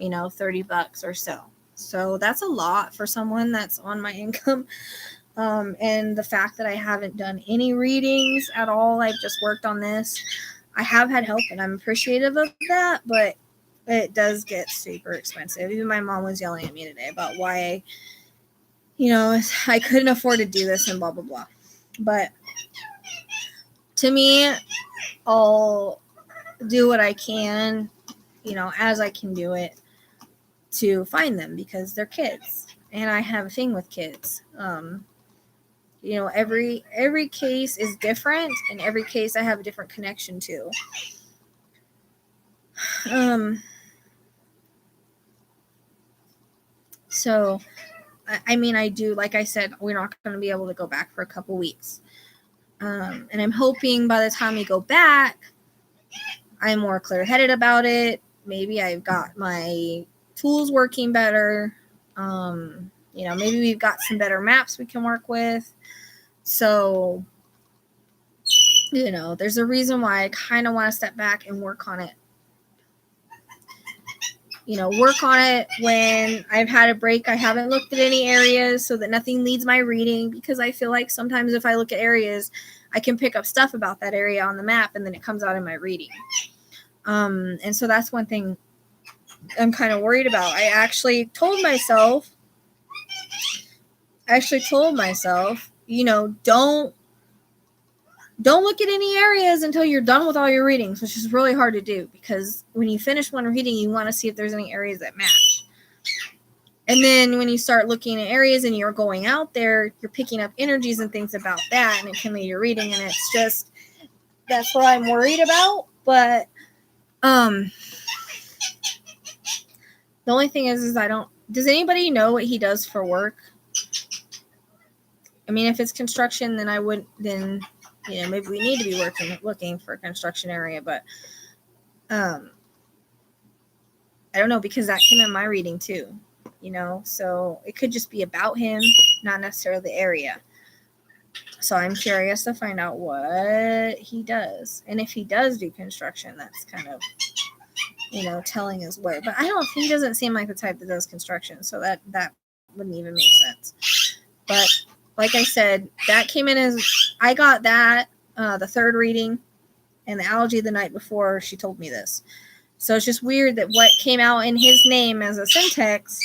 $30 or so. So that's a lot for someone that's on my income. And the fact that I haven't done any readings at all, I've just worked on this. I have had help, and I'm appreciative of that, but it does get super expensive. Even my mom was yelling at me today about why, I couldn't afford to do this and blah, blah, blah. But to me, I'll do what I can, as I can do it to find them, because they're kids. And I have a thing with kids. Every case is different, and every case I have a different connection to. So, I do, like I said, we're not going to be able to go back for a couple weeks. And I'm hoping by the time we go back, I'm more clear-headed about it. Maybe I've got my tools working better. Maybe we've got some better maps we can work with. So, there's a reason why I kind of want to step back and work on it. Work on it when I've had a break. I haven't looked at any areas so that nothing leads my reading, because I feel like sometimes if I look at areas, I can pick up stuff about that area on the map, and then it comes out in my reading. And so that's one thing I'm kind of worried about. I actually told myself, don't look at any areas until you're done with all your readings, which is really hard to do, because when you finish one reading, you want to see if there's any areas that match. And then when you start looking at areas and you're going out there, you're picking up energies and things about that, and it can lead your reading. And it's just, that's what I'm worried about. But the only thing is I don't. Does anybody know what he does for work? I mean, if it's construction, then I would. Then maybe we need to be looking for a construction area. But I don't know, because that came in my reading too. So it could just be about him, not necessarily the area. So I'm curious to find out what he does. And if he does do construction, that's kind of, telling his word. But he doesn't seem like the type that does construction. So that wouldn't even make sense. But like I said, that came in as, I got that, the third reading, and the allergy the night before she told me this. So it's just weird that what came out in his name as a syntax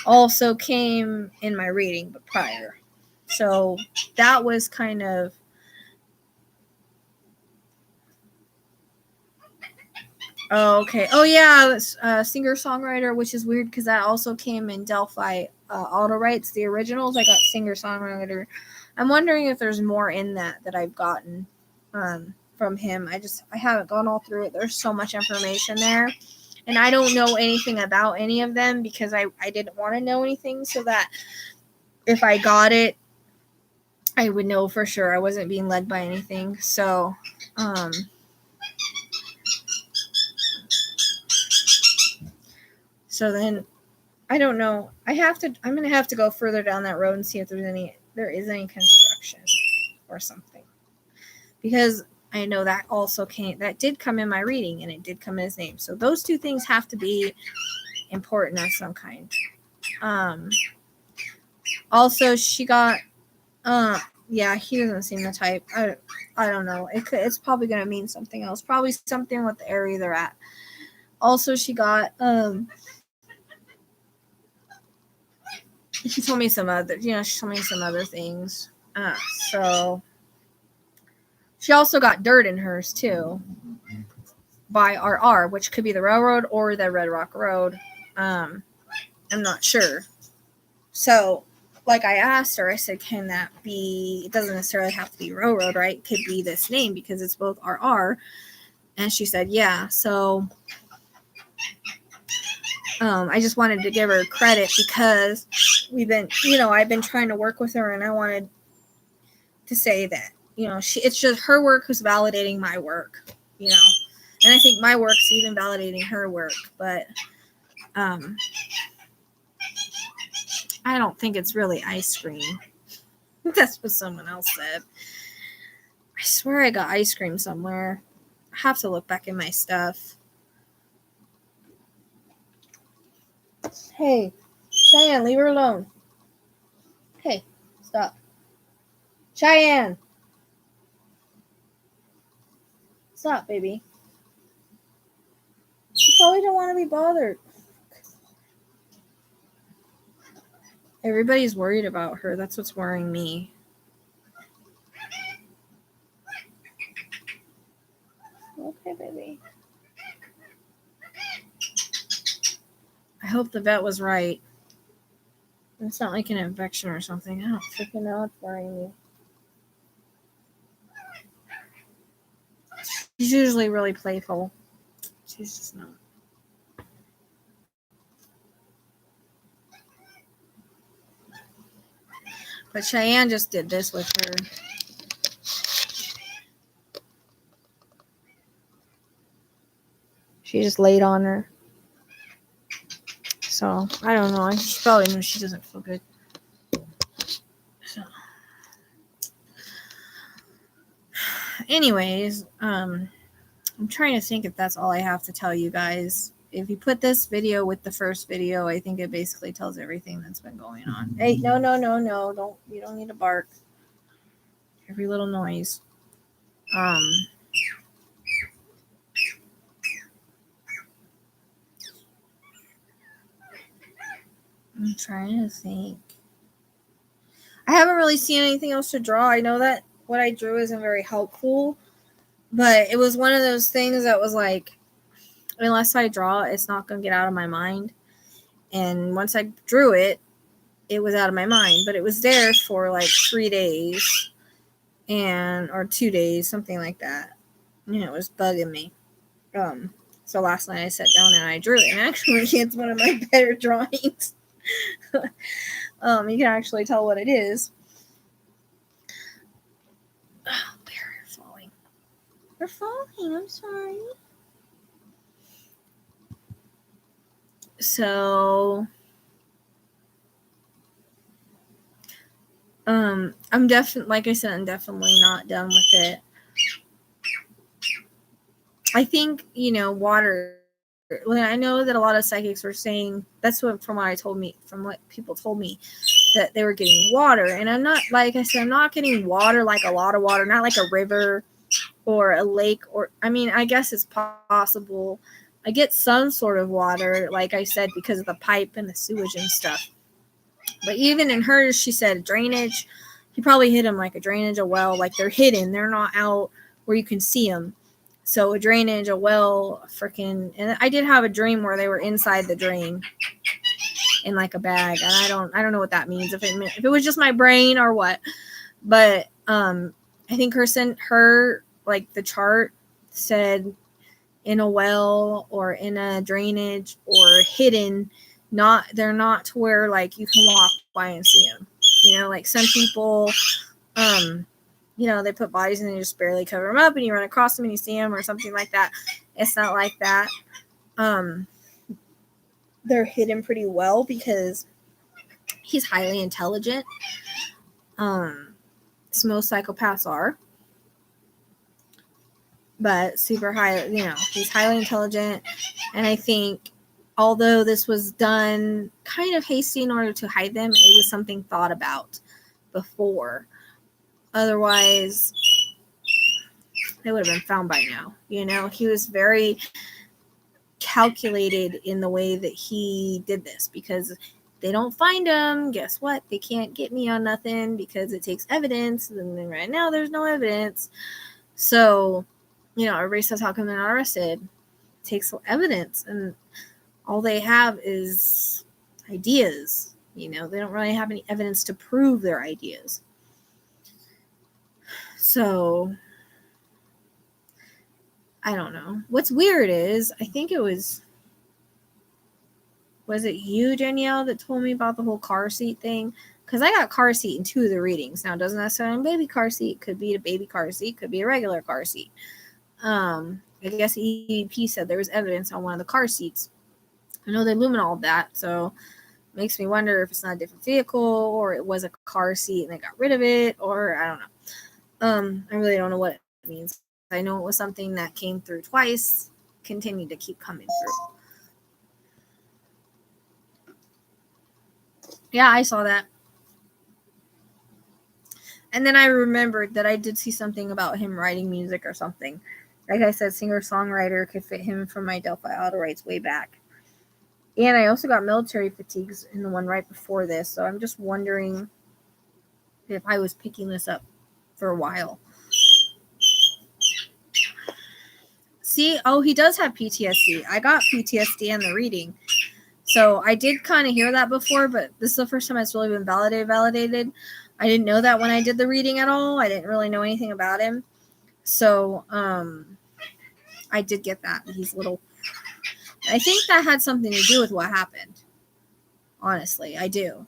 also came in my reading, but prior. So that was kind of okay. Oh yeah, singer-songwriter, which is weird because that also came in Delphi auto rights, the originals. I got singer-songwriter. I'm wondering if there's more in that I've gotten from him. I haven't gone all through it. There's so much information there, and I don't know anything about any of them because I didn't want to know anything, so that if I got it, I would know for sure. I wasn't being led by anything. So, so then I don't know. I'm going to have to go further down that road and see if there is any construction or something, because I know that did come in my reading, and it did come in his name. So those two things have to be important of some kind. Also she got, yeah, he doesn't seem the type. I don't know. It's probably going to mean something else. Probably something with the area they're at. Also, she got, she told me some other things. So she also got dirt in hers too, by RR, which could be the railroad or the Red Rock Road. I'm not sure. So, like I asked her, I said, can that be, it doesn't necessarily have to be railroad, right? It could be this name because it's both RR. And she said, yeah. So I just wanted to give her credit because I've been trying to work with her, and I wanted to say that, it's just her work who's validating my work, and I think my work's even validating her work, but I don't think it's really ice cream. That's what someone else said. I swear I got ice cream somewhere. I have to look back in my stuff. Hey, Cheyenne, leave her alone. Hey, stop. Cheyenne! Stop, baby. You probably don't want to be bothered. Everybody's worried about her. That's what's worrying me. Okay, baby. I hope the vet was right. It's not like an infection or something. I don't freaking know. It's worrying me. She's usually really playful. She's just not. But Cheyenne just did this with her. She just laid on her. So, I don't know. She probably knows she doesn't feel good. So. Anyways, I'm trying to think if that's all I have to tell you guys. If you put this video with the first video, I think it basically tells everything that's been going on. Hey, no. You don't need to bark. Every little noise. I'm trying to think. I haven't really seen anything else to draw. I know that what I drew isn't very helpful, but it was one of those things that was like, unless I draw, it's not going to get out of my mind. And once I drew it, it was out of my mind. But it was there for like 3 days. or 2 days, something like that. It was bugging me. So last night I sat down and I drew it, and actually it's one of my better drawings. You can actually tell what it is. Oh, they're falling. They're falling. I'm sorry. So, I'm definitely, like I said, I'm definitely not done with it. I think, water. I know that a lot of psychics were saying, that's from what people told me, that they were getting water. And I'm not, like I said, I'm not getting water, like a lot of water, not like a river or a lake, or, I guess it's possible. I get some sort of water, like I said, because of the pipe and the sewage and stuff. But even in hers, she said drainage. He probably hit them like a drainage, a well, like they're hidden. They're not out where you can see them. So a drainage, a well, and I did have a dream where they were inside the drain in like a bag, and I don't know what that means, if it was just my brain or what. But I think her like the chart said in a well or in a drainage or hidden. They're not to where like you can walk by and see them. Like some people, they put bodies and they just barely cover them up, and you run across them and you see them or something like that. It's not like that. They're hidden pretty well because he's highly intelligent. Most psychopaths are, but super high. He's highly intelligent, and I think, although this was done kind of hasty in order to hide them, it was something thought about before. Otherwise, they would have been found by now. He was very calculated in the way that he did this, because they don't find him, guess what? They can't get me on nothing because it takes evidence. And then right now there's no evidence. So, everybody says, how come they're not arrested? It takes evidence, and all they have is ideas. They don't really have any evidence to prove their ideas. So, I don't know. What's weird is, I think it was it you, Danielle, that told me about the whole car seat thing? Because I got car seat in 2 of the readings. Now, doesn't that sound baby car seat? Could be a baby car seat. Could be a regular car seat. I guess EEP said there was evidence on one of the car seats. I know they luminol that, so it makes me wonder if it's not a different vehicle, or it was a car seat and they got rid of it, or I don't know. I really don't know what it means. I know it was something that came through twice, continued to keep coming through. Yeah, I saw that. And then I remembered that I did see something about him writing music or something. Like I said, singer-songwriter, could fit him from my Delphi Auto Rights way back. And I also got military fatigues in the one right before this, so I'm just wondering if I was picking this up for a while. See, he does have PTSD. I got PTSD in the reading. So I did kind of hear that before, but this is the first time it's really been validated. I didn't know that when I did the reading at all. I didn't really know anything about him. So I did get that. He's little. I think that had something to do with what happened. Honestly, I do.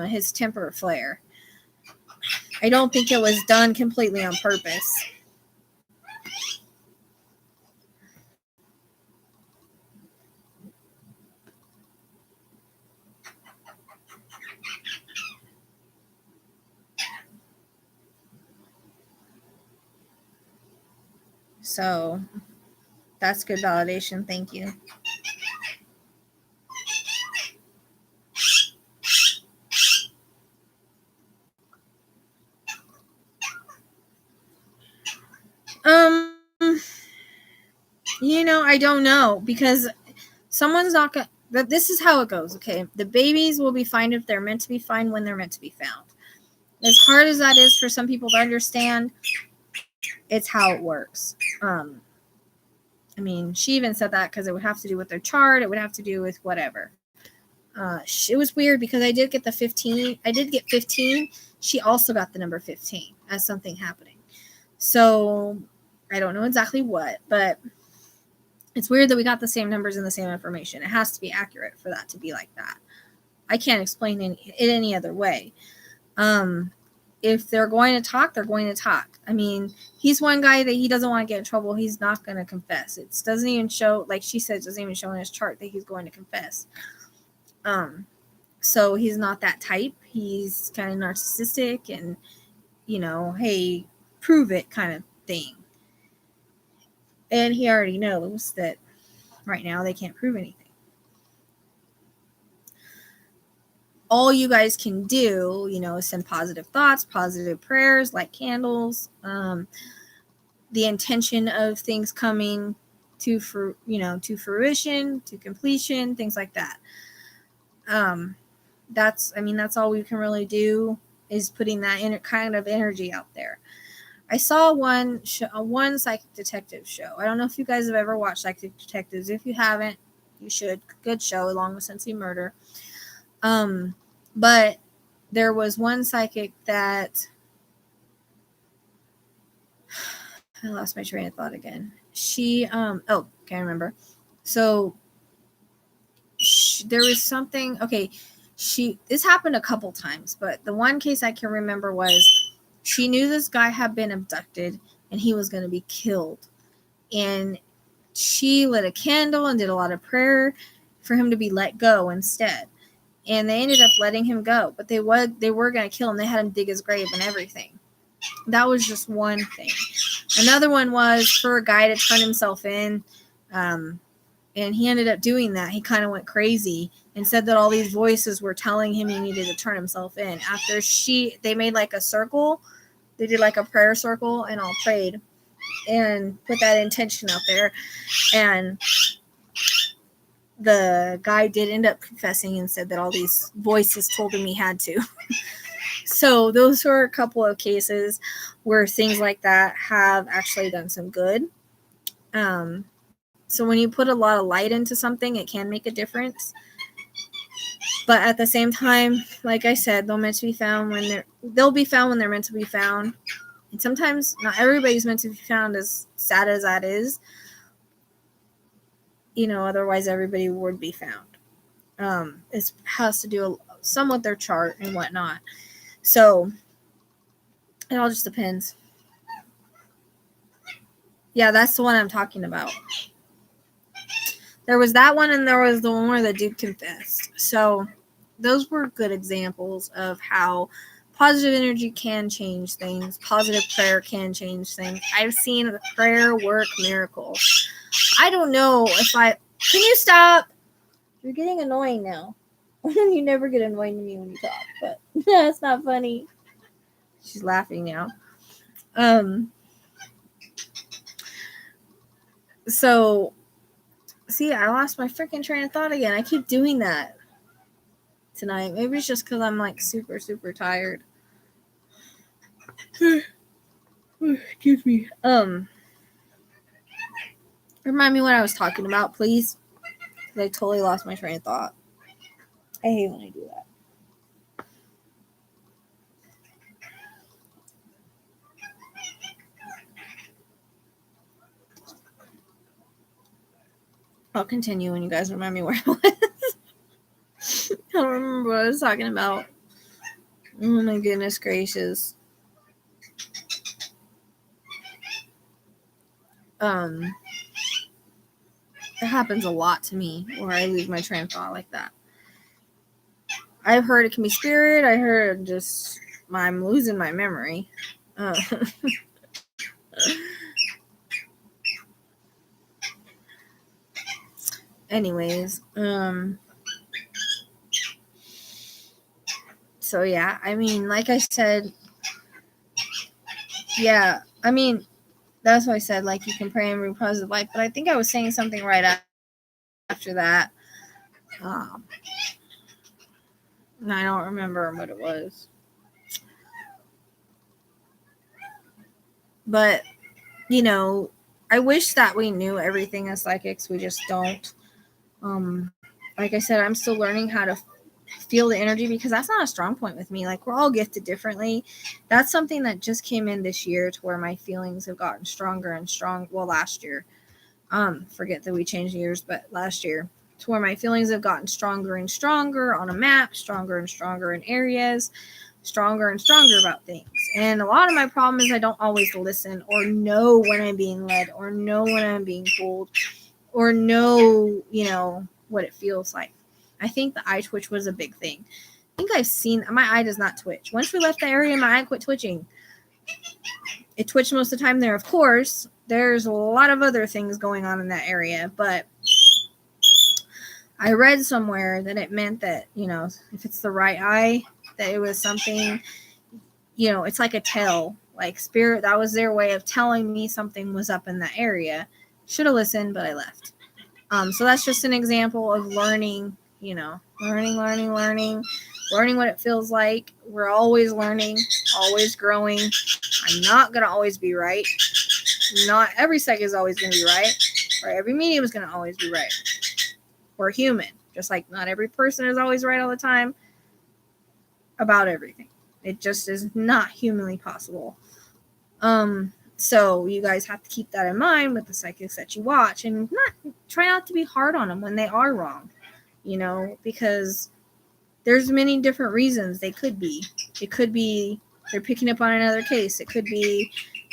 His temper flare. I don't think it was done completely on purpose. So that's good validation. Thank you. I don't know, because someone's not gonna. This is how it goes. Okay, the babies will be fine if they're meant to be fine when they're meant to be found. As hard as that is for some people to understand, it's how it works. She even said that because it would have to do with their chart. It would have to do with whatever. It was weird because I did get the 15. I did get 15. She also got the number 15 as something happening. So I don't know exactly what, but it's weird that we got the same numbers and the same information. It has to be accurate for that to be like that. I can't explain it any other way. If they're going to talk, they're going to talk. I mean, he's one guy that he doesn't want to get in trouble. He's not going to confess. It doesn't even show, like she said, it doesn't even show in his chart that he's going to confess. So he's not that type. He's kind of narcissistic and, hey, prove it kind of thing. And he already knows that right now they can't prove anything. All you guys can do, is send positive thoughts, positive prayers, light candles, the intention of things coming to fruition, to completion, things like that. That's all we can really do, is putting that kind of energy out there. I saw one Psychic Detective show. I don't know if you guys have ever watched Psychic Detectives. If you haven't, you should. Good show, along with Sensi Murder. But there was one psychic that I lost my train of thought again. She can't remember. So there was something. Okay, this happened a couple times, but the one case I can remember was she knew this guy had been abducted and he was going to be killed, and she lit a candle and did a lot of prayer for him to be let go instead. And they ended up letting him go, but they were going to kill him. They had him dig his grave and everything. That was just one thing. Another one was for a guy to turn himself in, and he ended up doing that. He kind of went crazy and said that all these voices were telling him he needed to turn himself in. After they made like a circle, they did like a prayer circle and all prayed and put that intention out there, and the guy did end up confessing and said that all these voices told him he had to. So those were a couple of cases where things like that have actually done some good. So when you put a lot of light into something, it can make a difference. But at the same time, like I said, they'll be found when they're meant to be found. And sometimes not everybody's meant to be found, as sad as that is. Otherwise everybody would be found. It has to do some with their chart and whatnot. So it all just depends. Yeah, that's the one I'm talking about. There was that one, and there was the one where the dude confessed. So those were good examples of how positive energy can change things. Positive prayer can change things. I've seen the prayer work miracles. I don't know if can you stop? You're getting annoying now. You never get annoying to me when you talk, but that's not funny. She's laughing now. So, see, I lost my freaking train of thought again. I keep doing that tonight. Maybe it's just because I'm like super, super tired. Excuse me. Remind me what I was talking about, please. Because I totally lost my train of thought. I hate when I do that. I'll continue when you guys remind me where I was. I don't remember what I was talking about. Oh my goodness gracious. It happens a lot to me where I lose my train of thought like that. I've heard it can be spirit. I heard just I'm losing my memory. Anyways, so yeah, I mean, like I said, yeah, I mean, that's what I said, like, you can pray and bring positive life, but I think I was saying something right after that. And I don't remember what it was. But, I wish that we knew everything as psychics. We just don't. Like I said, I'm still learning how to feel the energy, because that's not a strong point with me. Like, we're all gifted differently. That's something that just came in this year, to where my feelings have gotten stronger and strong. Well, last year, forget that we changed years, but last year, to where my feelings have gotten stronger and stronger on a map, stronger and stronger in areas, stronger and stronger about things. And a lot of my problem is I don't always listen, or know when I'm being led, or know when I'm being pulled, or know, what it feels like. I think the eye twitch was a big thing. I think I've seen, my eye does not twitch. Once we left the area, my eye quit twitching. It twitched most of the time there, of course. There's a lot of other things going on in that area, but I read somewhere that it meant that, if it's the right eye, that it was something, it's like a tell. Like, spirit, that was their way of telling me something was up in that area. Should have listened, but I left. So that's just an example of learning, learning what it feels like. We're always learning, always growing. I'm not going to always be right. Not every psych is always going to be right, or every medium is going to always be right. We're human, just like not every person is always right all the time about everything. It just is not humanly possible. So you guys have to keep that in mind with the psychics that you watch, and try not to be hard on them when they are wrong, because there's many different reasons they could be. It could be they're picking up on another case. It could be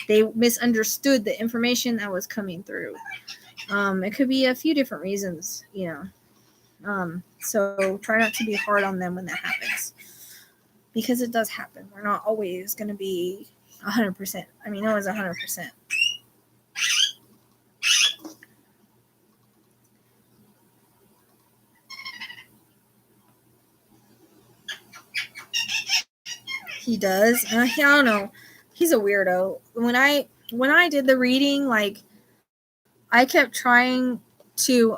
they misunderstood the information that was coming through. It could be a few different reasons, so try not to be hard on them when that happens, because it does happen. We're not always going to be 100%. I mean, no one's 100%. He does. I don't know. He's a weirdo. When I did the reading, like, I kept trying to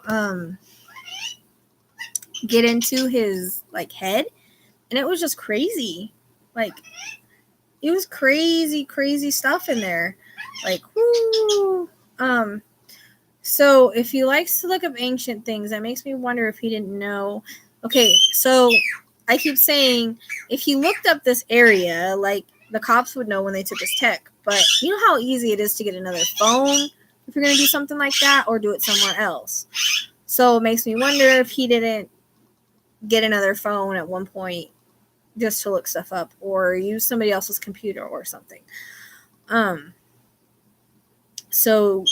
get into his head, and it was just crazy. Like, it was crazy stuff in there. Like, whoo. So if he likes to look up ancient things, that makes me wonder if he didn't know. Okay, so I keep saying, if he looked up this area, like, the cops would know when they took his tech. But you know how easy it is to get another phone if you're going to do something like that, or do it somewhere else. So it makes me wonder if he didn't get another phone at one point just to look stuff up, or use somebody else's computer or something. So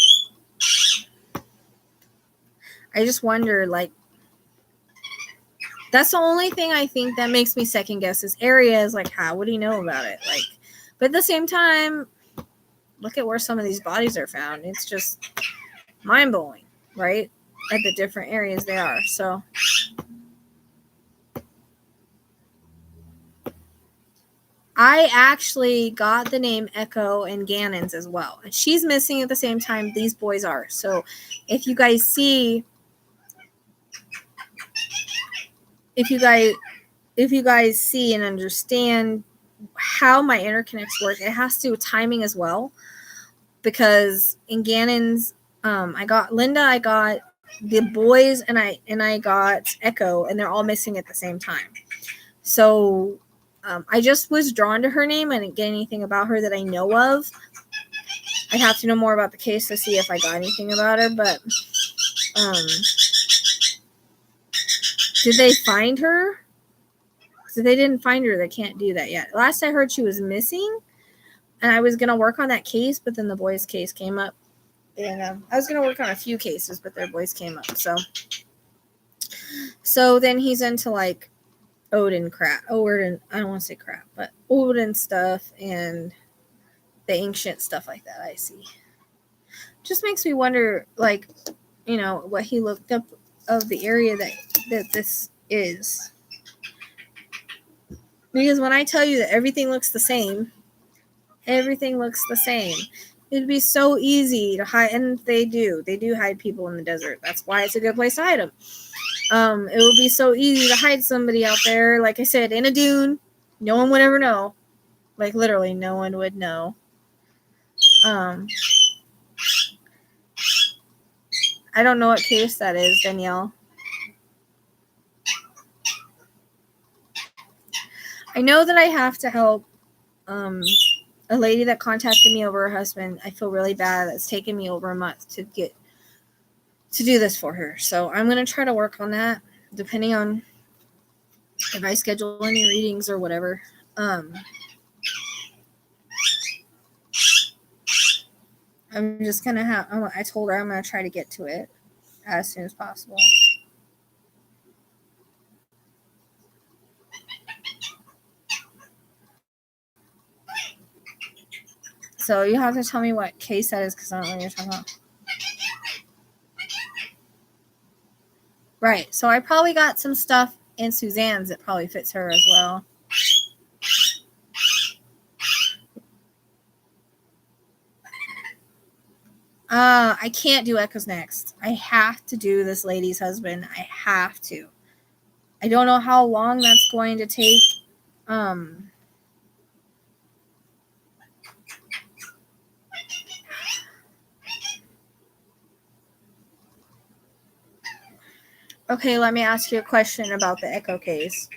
I just wonder, like, that's the only thing I think that makes me second guess this area is, like, how would he know about it? Like, but at the same time, look at where some of these bodies are found. It's just mind-blowing, right? At the different areas they are. So I actually got the name Echo and Gannon's as well. And she's missing at the same time these boys are. So if you guys see, if you guys see and understand how my interconnects work, it has to do with timing as well. Because in Gannon's, I got Linda, I got the boys, and I got Echo, and they're all missing at the same time. So I just was drawn to her name. I didn't get anything about her that I know of. I'd have to know more about the case to see if I got anything about her. But did they find her? So they didn't find her. They can't do that yet. Last I heard, she was missing, and I was going to work on that case, but then the boys' case came up. And I was going to work on a few cases, but their boys came up. So then he's into, like, Odin crap. Odin, I don't want to say crap, but Odin stuff and the ancient stuff like that, I see. Just makes me wonder, like, what he looked up of the area that this is. Because when I tell you that everything looks the same, it'd be so easy to hide, and they do hide people in the desert. That's why it's a good place to hide them. It would be so easy to hide somebody out there, like I said, in a dune. No one would ever know. Like, literally, no one would know. I don't know what case that is, Danielle. I know that I have to help a lady that contacted me over her husband. I feel really bad. It's taken me over a month to do this for her. So I'm going to try to work on that, depending on if I schedule any readings or whatever. I'm just going to I told her I'm going to try to get to it as soon as possible. So you have to tell me what case that is, because I don't know what you're talking about. Right. So I probably got some stuff in Suzanne's that probably fits her as well. I can't do echoes next. I have to do this lady's husband. I have to. I don't know how long that's going to take. Okay, let me ask you a question about the echo case.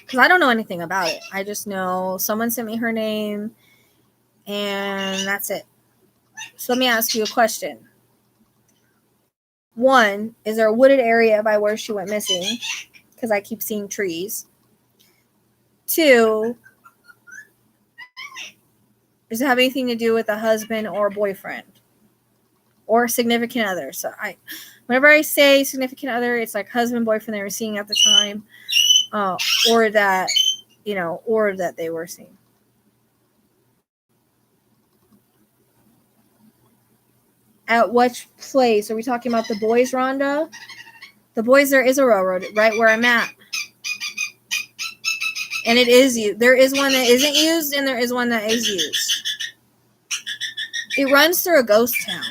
Because I don't know anything about it. I just know someone sent me her name, and that's it. So let me ask you a question. One, is there a wooded area by where she went missing? Because I keep seeing trees. Two, does it have anything to do with a husband or boyfriend or significant other? So whenever I say significant other, it's like husband, boyfriend they were seeing at the time, or that they were seeing. At which place? Are we talking about the boys' Rhonda? The boys, there is a railroad right where I'm at. And it is used. There is one that isn't used, and there is one that is used. It runs through a ghost town.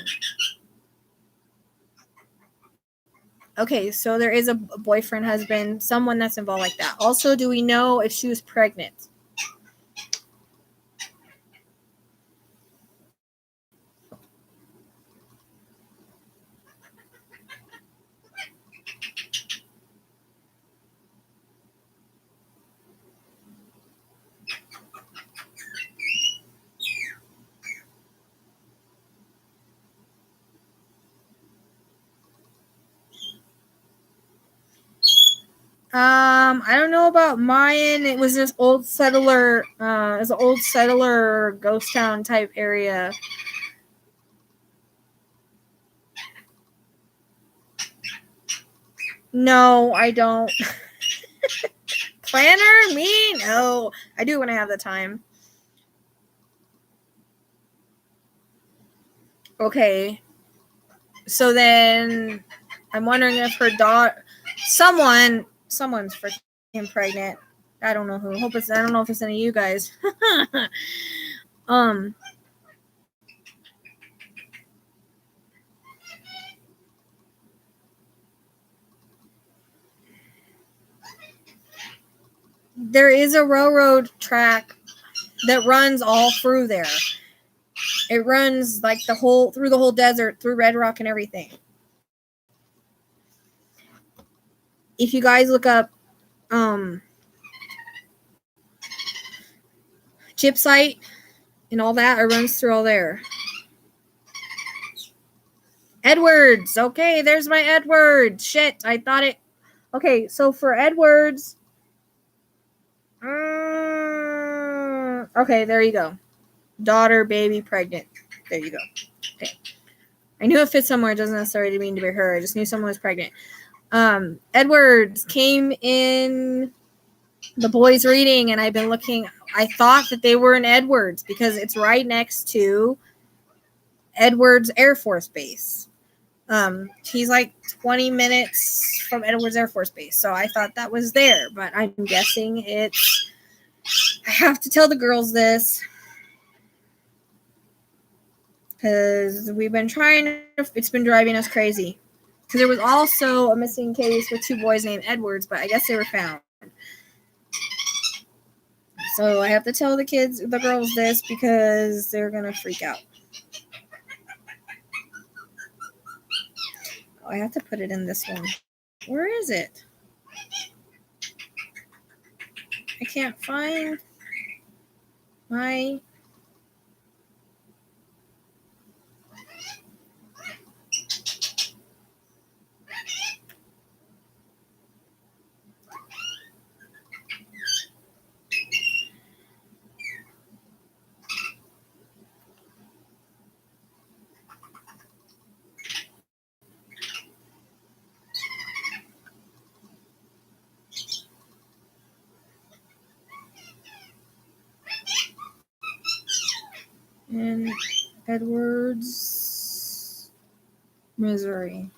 Okay, so there is a boyfriend, husband, someone that's involved like that. Also, do we know if she was pregnant? I don't know about Mayan. It was this old settler, it's an old settler ghost town type area. No, I don't. Planner? Me? No. I do when I have the time. Okay. So then I'm wondering if her daughter, someone's freaking pregnant. I don't know who. I don't know if it's any of you guys. There is a railroad track that runs all through there. It runs like through the whole desert, through Red Rock and everything. If you guys look up Gypsite and all that, it runs through all there. Edwards. Okay, there's my Edwards. Shit, I thought it. Okay, so for Edwards. Okay, there you go. Daughter, baby, pregnant. There you go. Okay. I knew it fit somewhere. It doesn't necessarily mean to be her. I just knew someone was pregnant. Edwards came in the boys' reading, and I've been looking. I thought that they were in Edwards because it's right next to Edwards Air Force Base. He's like 20 minutes from Edwards Air Force Base, so I thought that was there, but I'm guessing it's. I have to tell the girls this because we've been trying. It's been driving us crazy. Because there was also a missing case with 2 boys named Edwards, but I guess they were found. So I have to tell the girls this because they're going to freak out. Oh, I have to put it in this one. Where is it? I can't find my... in Edwards, Missouri.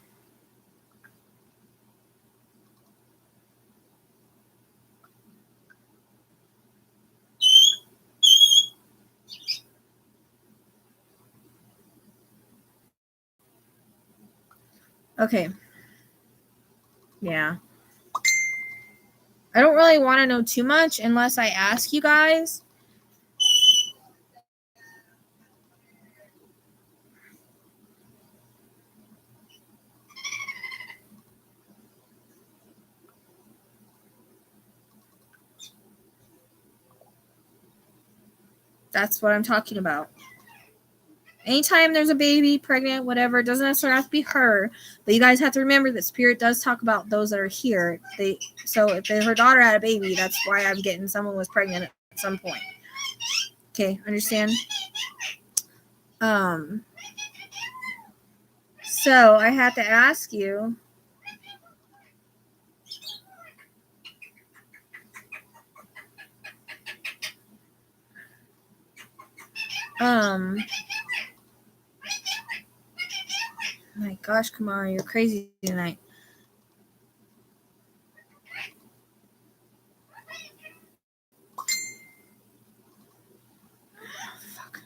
Okay. Yeah. I don't really want to know too much unless I ask you guys. That's what I'm talking about. Anytime there's a baby, pregnant, whatever, it doesn't necessarily have to be her. But you guys have to remember that Spirit does talk about those that are here. So if her daughter had a baby, that's why I'm getting someone was pregnant at some point. Okay, understand? So I had to ask you. My gosh, Kamara, you're crazy tonight. Fuck.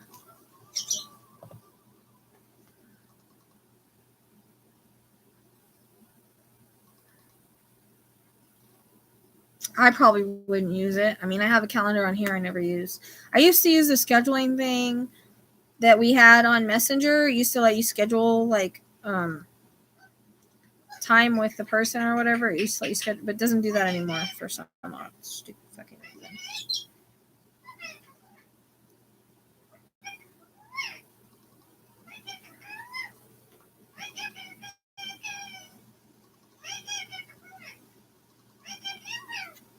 I probably wouldn't use it. I mean, I have a calendar on here I never use. I used to use the scheduling thing that we had on Messenger. It used to let you schedule like time with the person or whatever. It used to let you schedule, but it doesn't do that anymore for some stupid fucking reason.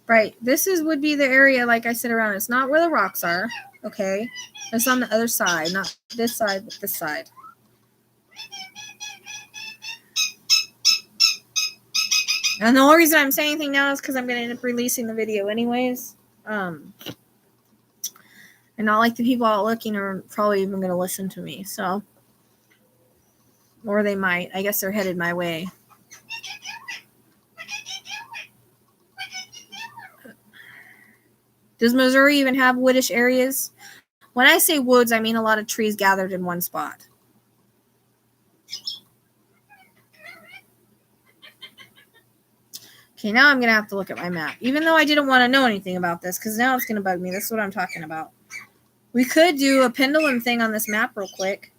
Right. This would be the area, like I said, around. It's not where the rocks are. Okay. It's on the other side, not this side, but this side. And the only reason I'm saying anything now is because I'm going to end up releasing the video anyways. And not like the people out looking are probably even going to listen to me. So, or they might. I guess they're headed my way. Does Missouri even have woodish areas? When I say woods, I mean a lot of trees gathered in one spot. Okay, now I'm going to have to look at my map. Even though I didn't want to know anything about this, because now it's going to bug me. That's what I'm talking about. We could do a pendulum thing on this map real quick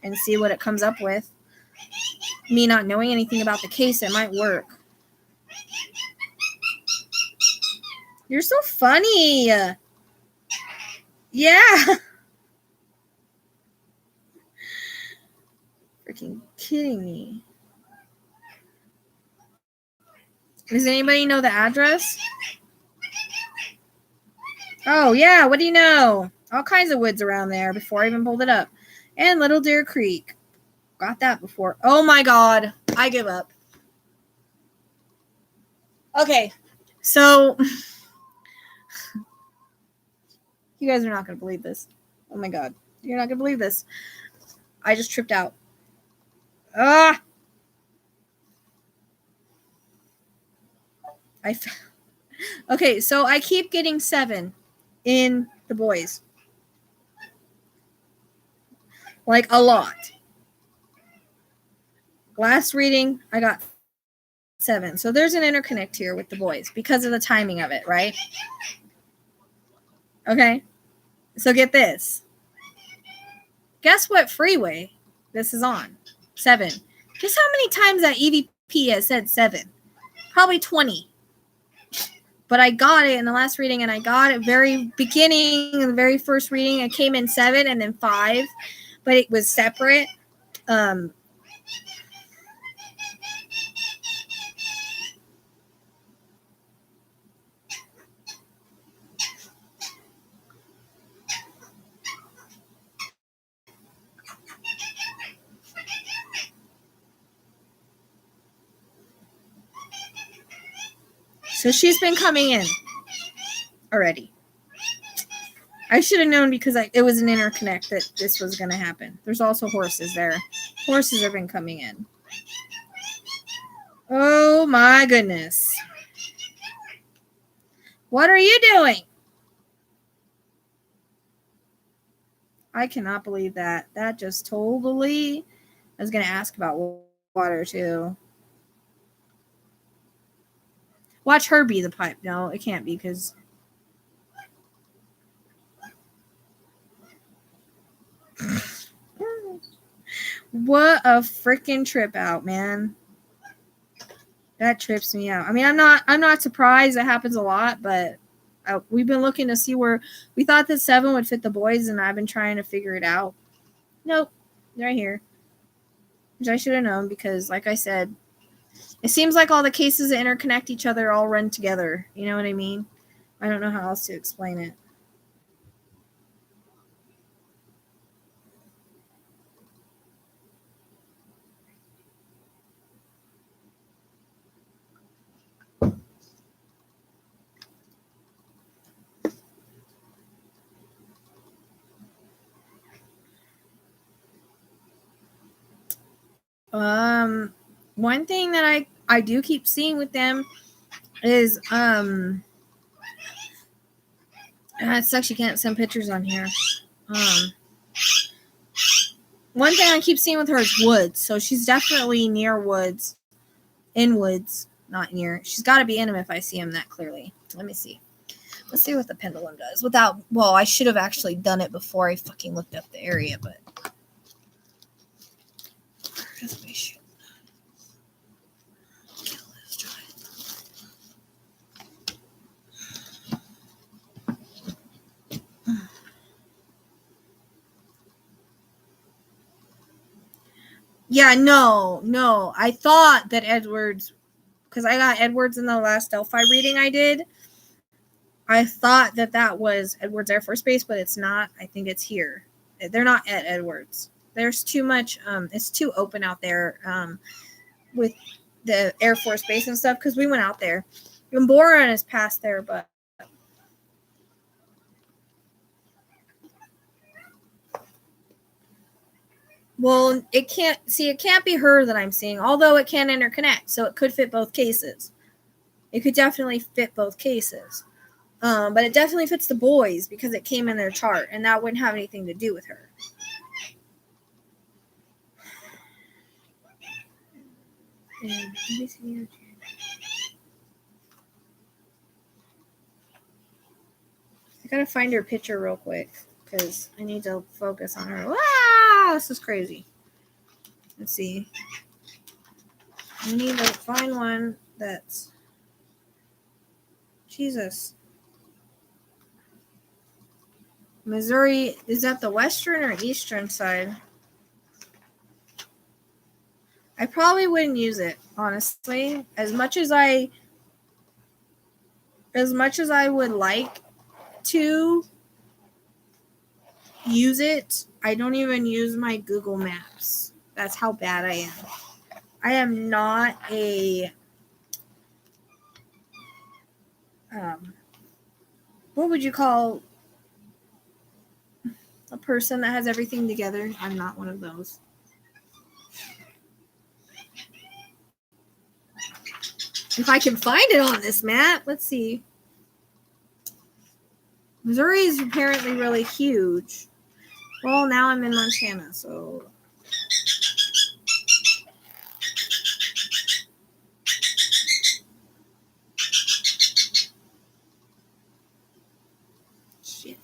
and see what it comes up with. Me not knowing anything about the case, it might work. You're so funny. Yeah. Freaking kidding me. Does anybody know the address? Oh, yeah. What do you know? All kinds of woods around there before I even pulled it up. And Little Deer Creek. Got that before. Oh, my God. I give up. Okay. So, you guys are not going to believe this. Oh, my God. You're not going to believe this. I just tripped out. Ah! Okay, so I keep getting 7 in the boys. Like a lot. Last reading, I got 7. So there's an interconnect here with the boys because of the timing of it, right? Okay. So get this. Guess what freeway this is on? 7. Guess how many times that EVP has said 7? Probably 20. But I got it in the last reading, and I got it very beginning, in the very first reading. It came in 7 and then 5, but it was separate. So she's been coming in already. I should have known because it was an interconnect that this was going to happen. There's also horses there. Horses have been coming in. Oh my goodness. What are you doing? I cannot believe that. That just totally... I was going to ask about water too. Watch her be the pipe. No, it can't be because... What a freaking trip out, man. That trips me out. I mean, I'm not surprised. That happens a lot, but we've been looking to see where we thought that 7 would fit the boys, and I've been trying to figure it out. Nope, right here. Which I should have known because, like I said, it seems like all the cases that interconnect each other all run together. You know what I mean? I don't know how else to explain it. One thing that I do keep seeing with them is it sucks you can't send pictures on here. One thing I keep seeing with her is woods, so she's definitely near woods, in woods, not near. She's got to be in them if I see them that clearly. Let me see. Let's see what the pendulum does without. Well, I should have actually done it before I fucking looked up the area, but. Where's my shit? Let's try it. Yeah, no. I thought that Edwards, because I got Edwards in the last Delphi reading I did. I thought that was Edwards Air Force Base, but it's not. I think it's here. They're not at Edwards. There's too much. It's too open out there with the Air Force Base and stuff because we went out there. And Boron is past there, but. Well, it can't be her that I'm seeing, although it can interconnect, so it could fit both cases. It could definitely fit both cases. But it definitely fits the boys because it came in their chart, and that wouldn't have anything to do with her. I gotta find her picture real quick because I need to focus on her. Ah, this is crazy. Let's see. I need to find one that's... Jesus. Missouri, is that the western or eastern side? I probably wouldn't use it, honestly. As much as I would like to use it, I don't even use my Google Maps. That's how bad I am. I am not a what would you call a person that has everything together? I'm not one of those. If I can find it on this map, let's see. Missouri is apparently really huge. Well, now I'm in Montana, so... Shit.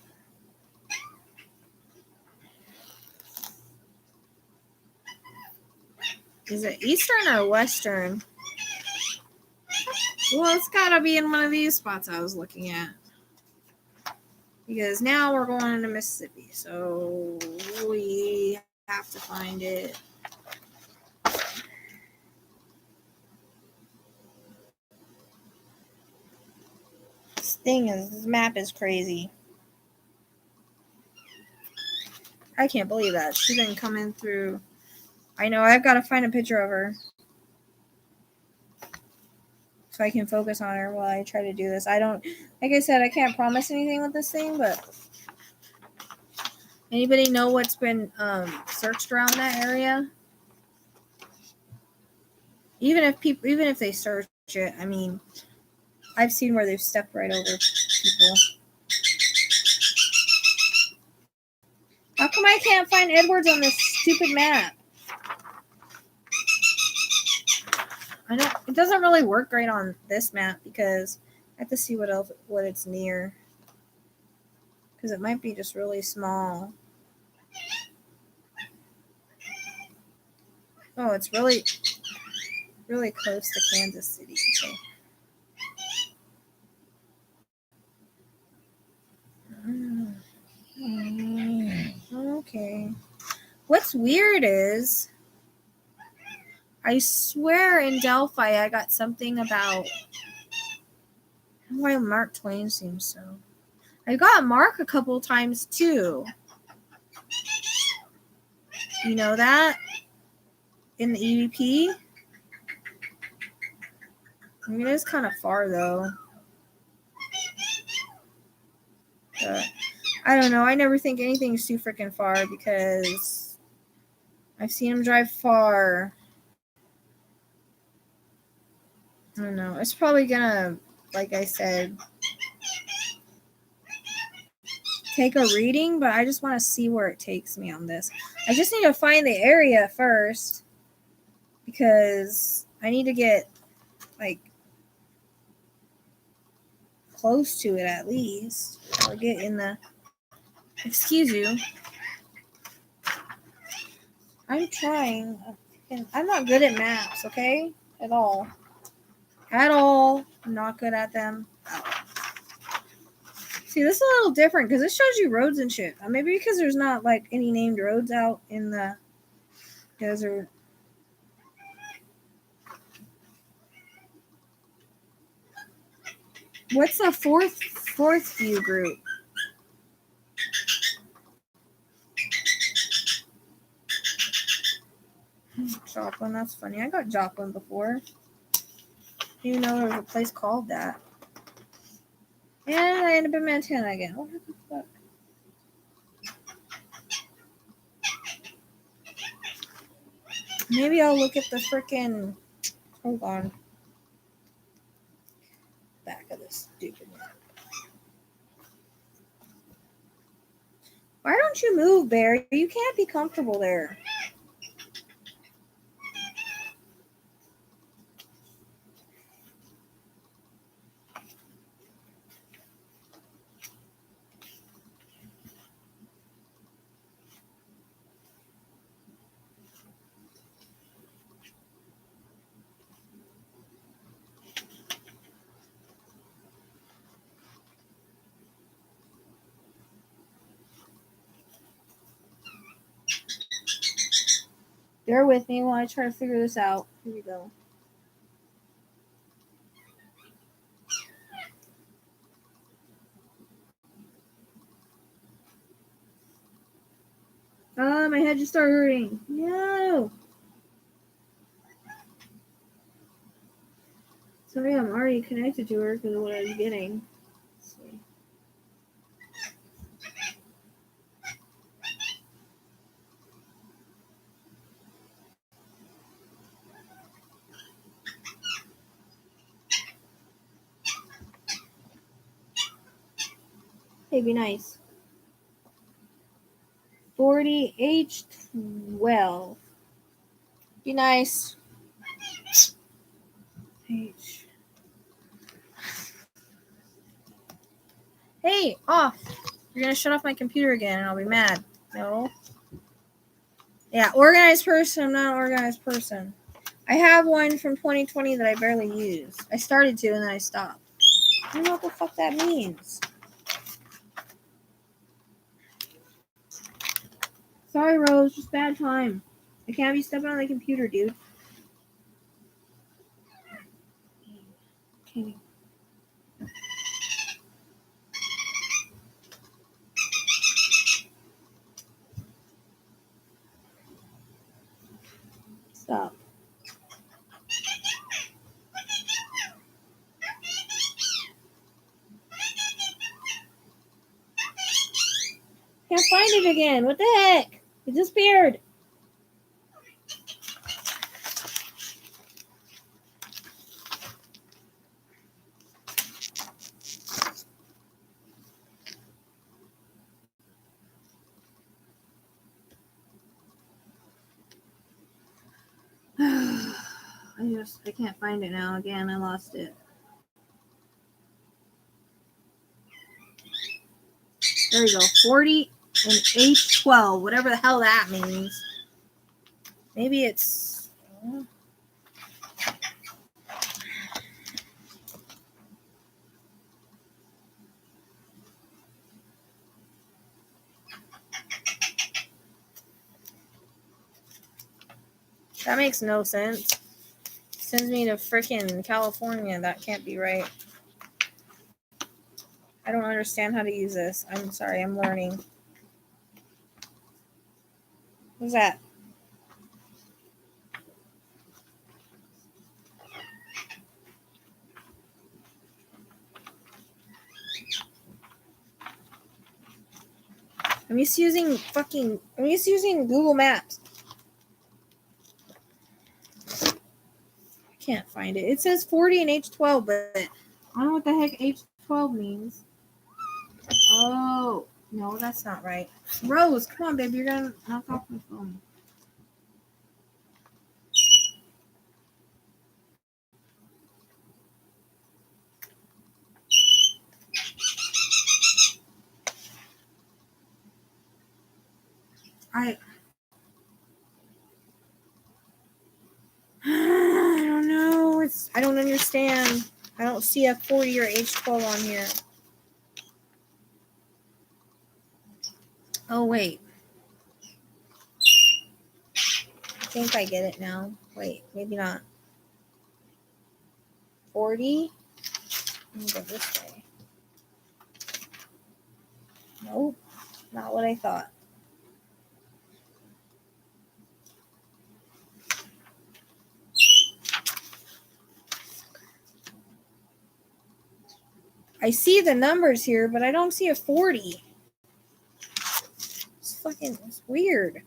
Is it eastern or western? Well, it's gotta be in one of these spots I was looking at. Because now we're going into Mississippi, so we have to find it. This map is crazy. I can't believe that. She didn't come in through. I know, I've got to find a picture of her. So I can focus on her while I try to do this. Like I said, I can't promise anything with this thing, but anybody know what's been searched around that area? Even if they search it, I mean, I've seen where they've stepped right over people. How come I can't find Edwards on this stupid map? I know it doesn't really work great on this map because I have to see what it's near. Because it might be just really small. Oh, it's really, really close to Kansas City. Okay. What's weird is, I swear in Delphi I got something about why Mark Twain seems so. I got Mark a couple times too. You know that? In the EVP? I mean, it is kind of far though. But I don't know. I never think anything's too freaking far because I've seen him drive far. I don't know. It's probably gonna, like I said, take a reading, but I just want to see where it takes me on this. I just need to find the area first because I need to get like close to it at least, or get in the. Excuse you. I'm trying. I'm not good at maps, okay? At all. I'm not good at them. See, this is a little different because this shows you roads and shit. Maybe because there's not like any named roads out in the desert. What's the fourth view group? Joplin, that's funny. I got Joplin before. Didn't even know there was a place called that. And I ended up in Montana again. What the fuck? Maybe I'll look at the frickin'. Hold on. Back of this stupid map. Why don't you move, Bear? You can't be comfortable there. Bear with me while I try to figure this out. Here we go. My head just started hurting. No! Sorry, I'm already connected to her because of what I was getting. Let's see. Hey, be nice. 40H12. Be nice. H. Hey, off. You're gonna shut off my computer again and I'll be mad. No. Yeah, organized person. I'm not an organized person. I have one from 2020 that I barely use. I started to and then I stopped. I don't know what the fuck that means. Sorry, Rose, just bad time. I can't be stepping on the computer, dude. Okay. Stop. Can't find it again. What the heck? It disappeared. I can't find it now. Again, I lost it. There we go. 40 and H12, whatever the hell that means. Maybe it's... That makes no sense. Sends me to freaking California. That can't be right. I don't understand how to use this. I'm sorry, I'm learning. What's that? I'm used to using Google Maps. I can't find it. It says 40 and H12, but I don't know what the heck H12 means. Oh, no, that's not right. Rose, come on, baby. You're going to knock off my phone. I don't know. I don't understand. I don't see a 40 or H12 on here. Oh, wait. I think I get it now. Wait, maybe not. 40? Let me go this way. Nope, not what I thought. I see the numbers here, but I don't see a 40. It's weird.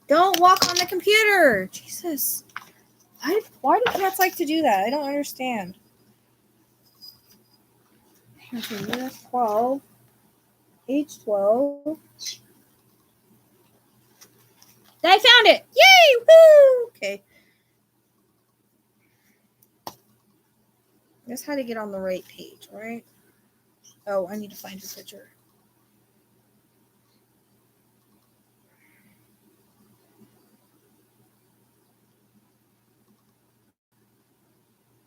Don't walk on the computer. Jesus. Why do cats like to do that? I don't understand. Okay, 12. H12. I found it! Yay! Woo! Okay. That's how to get on the right page, right? Oh, I need to find a picture.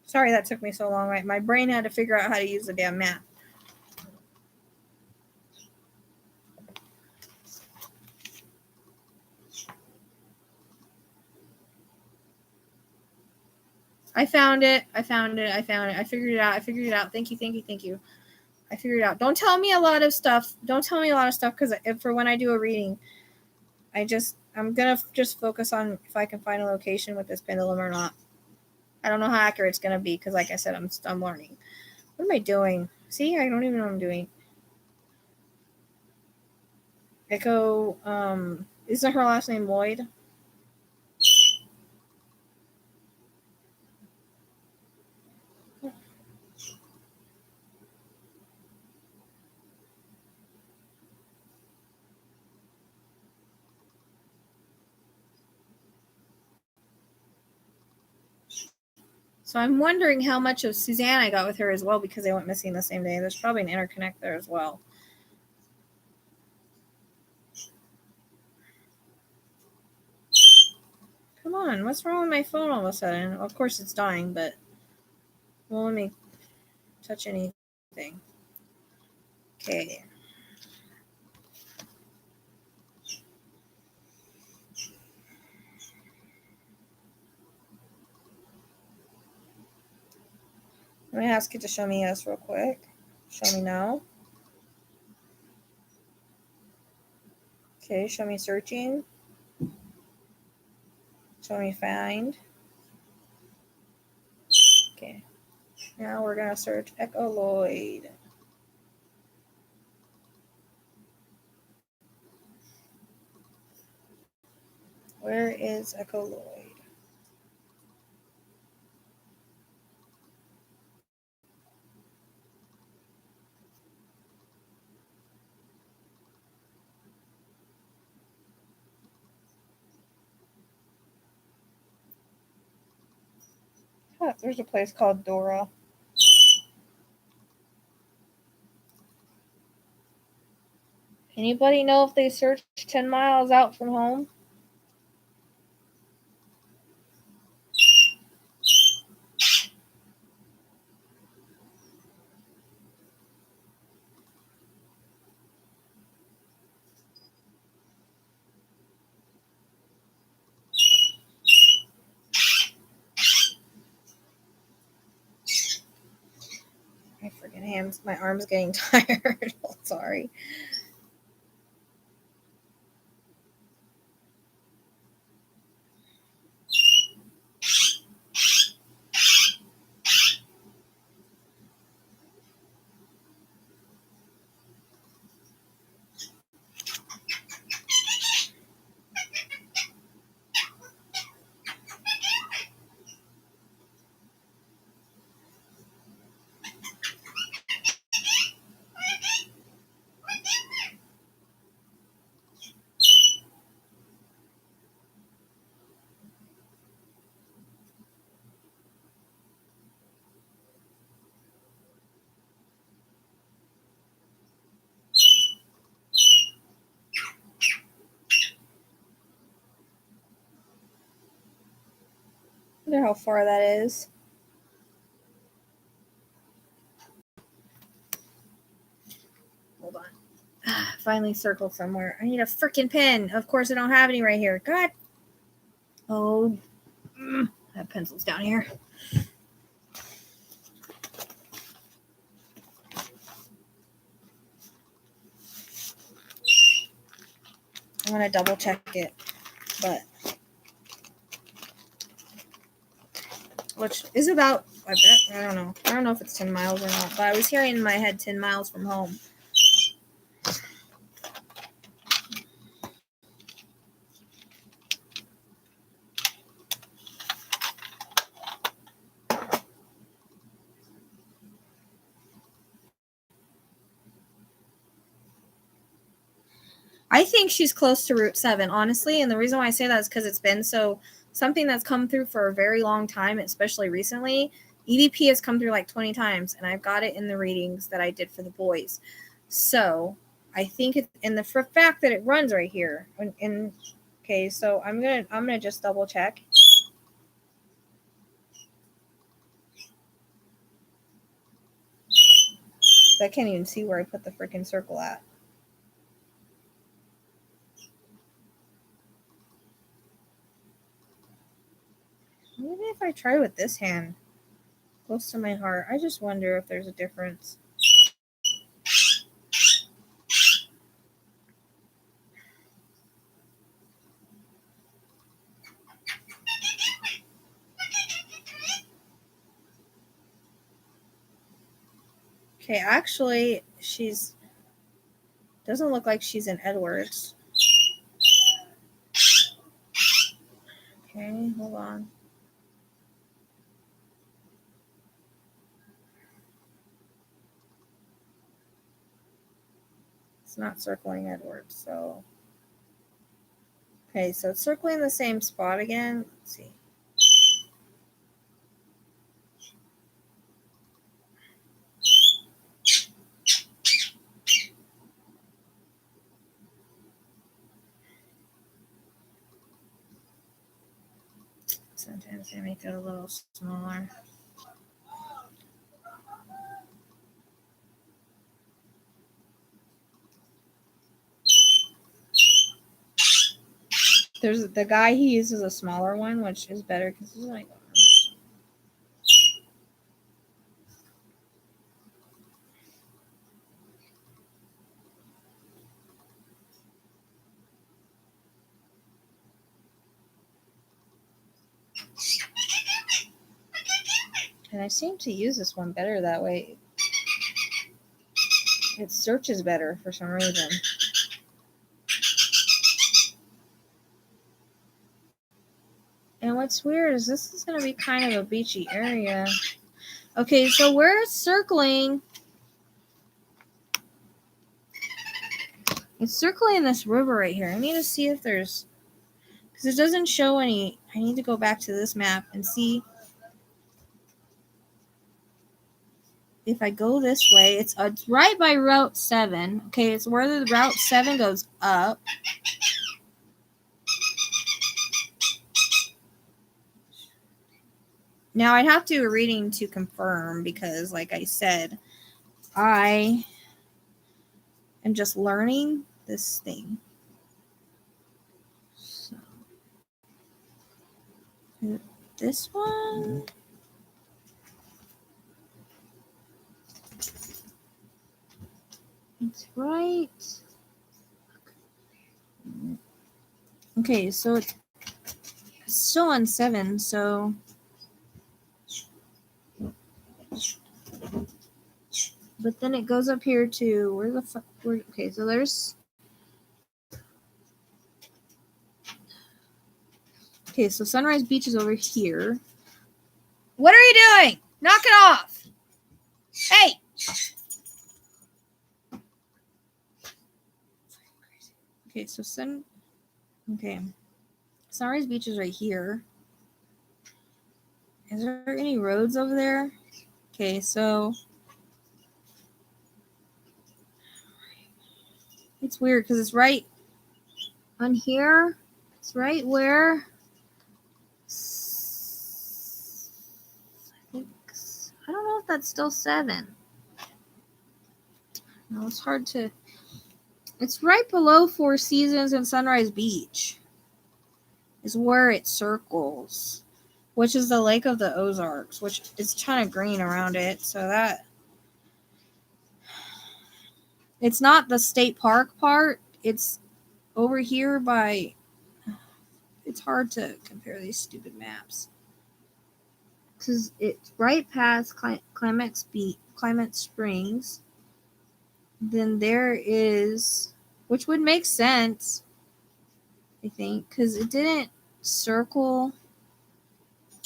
Sorry that took me so long, right? My brain had to figure out how to use the damn map. I found it. I figured it out. Thank you. I figured it out. Don't tell me a lot of stuff because for when I do a reading, I'm gonna just focus on if I can find a location with this pendulum or not. I don't know how accurate it's gonna be because, like I said, I'm learning. What am I doing? See, I don't even know what I'm doing. Echo, isn't her last name Loyd? So I'm wondering how much of Suzanne I got with her as well, because they went missing the same day. There's probably an interconnect there as well. Come on, what's wrong with my phone all of a sudden? Of course it's dying, but won't let me touch anything. Okay. Let me ask it to show me yes real quick. Show me no. Okay, show me searching. Show me find. Okay. Now we're going to search Echo Loyd. Where is Echo Loyd? Oh, there's a place called Dora. Anybody know if they searched 10 miles out from home? My freaking hands, my arm's getting tired. Sorry. I wonder how far that is. Hold on. Finally circled somewhere. I need a freaking pen. Of course I don't have any right here. God. Oh. I have pencils down here. I'm going to double check it. But. Which is about, I bet, I don't know. I don't know if it's 10 miles or not. But I was hearing in my head 10 miles from home. I think she's close to Route 7, honestly. And the reason why I say that is because it's been something that's come through for a very long time, especially recently. EVP has come through like 20 times, and I've got it in the readings that I did for the boys. So I think it's in the fact that it runs right here. Okay, so I'm gonna just double check. I can't even see where I put the freaking circle at. Maybe if I try with this hand close to my heart, I just wonder if there's a difference. Okay, actually, doesn't look like she's in Edwards. Okay, hold on. It's not circling Edwards, so. Okay, so it's circling the same spot again. Let's see. sometimes I make it a little smaller. There's the guy, he uses a smaller one, which is better because it's like. And I seem to use this one better that way. It searches better for some reason. And what's weird is this is going to be kind of a beachy area. Okay, so we're circling. It's circling this river right here. I need to see if there's... Because it doesn't show any... I need to go back to this map and see... If I go this way, it's right by Route 7. Okay, it's where the Route 7 goes up. Now, I'd have to do a reading to confirm because, like I said, I am just learning this thing. So, this one... It's right. Okay, so it's still on 7, so... But then it goes up here to... Where the fuck... Okay, so there's... Okay, so Sunrise Beach is over here. What are you doing? Knock it off! Hey! Okay, so Sunrise Beach is right here. Is there any roads over there? Okay, so it's weird because it's right on here. It's right where I don't know if that's still 7. No, it's hard to... It's right below Four Seasons and Sunrise Beach. Is where it circles, which is the Lake of the Ozarks, which is kind of green around it. So that... It's not the state park part. It's over here by... It's hard to compare these stupid maps. Because it's right past Clement Springs. Then there is... Which would make sense, I think, because it didn't circle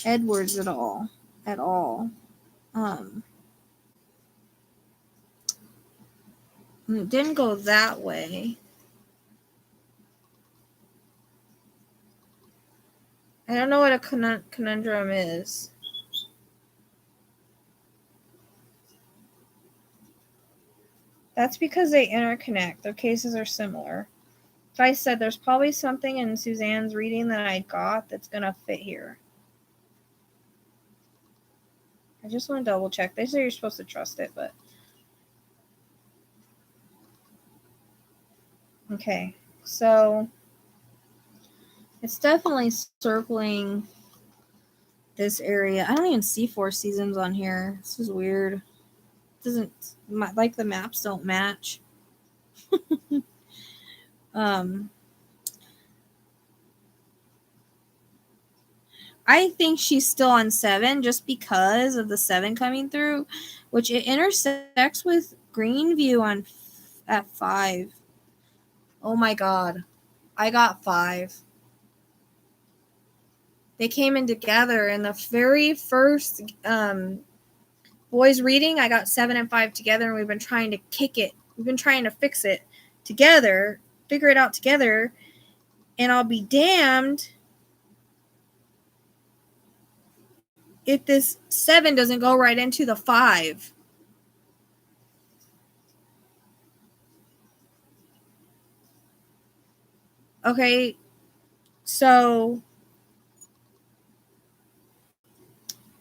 Edwards at all. And it didn't go that way. I don't know what a conundrum is. That's because they interconnect. Their cases are similar. If I said there's probably something in Suzanne's reading that I got that's going to fit here. I just want to double check. They say you're supposed to trust it, but... Okay, so... It's definitely circling this area. I don't even see Four Seasons on here. This is weird. It doesn't... Like, the maps don't match. I think she's still on 7 just because of the 7 coming through, which it intersects with Greenview at 5. Oh my god. I got 5. They came in together in the very first boys reading. I got 7 and 5 together, and we've been trying to kick it. We've been trying to fix it together, figure it out together, and I'll be damned if this 7 doesn't go right into the 5. Okay, so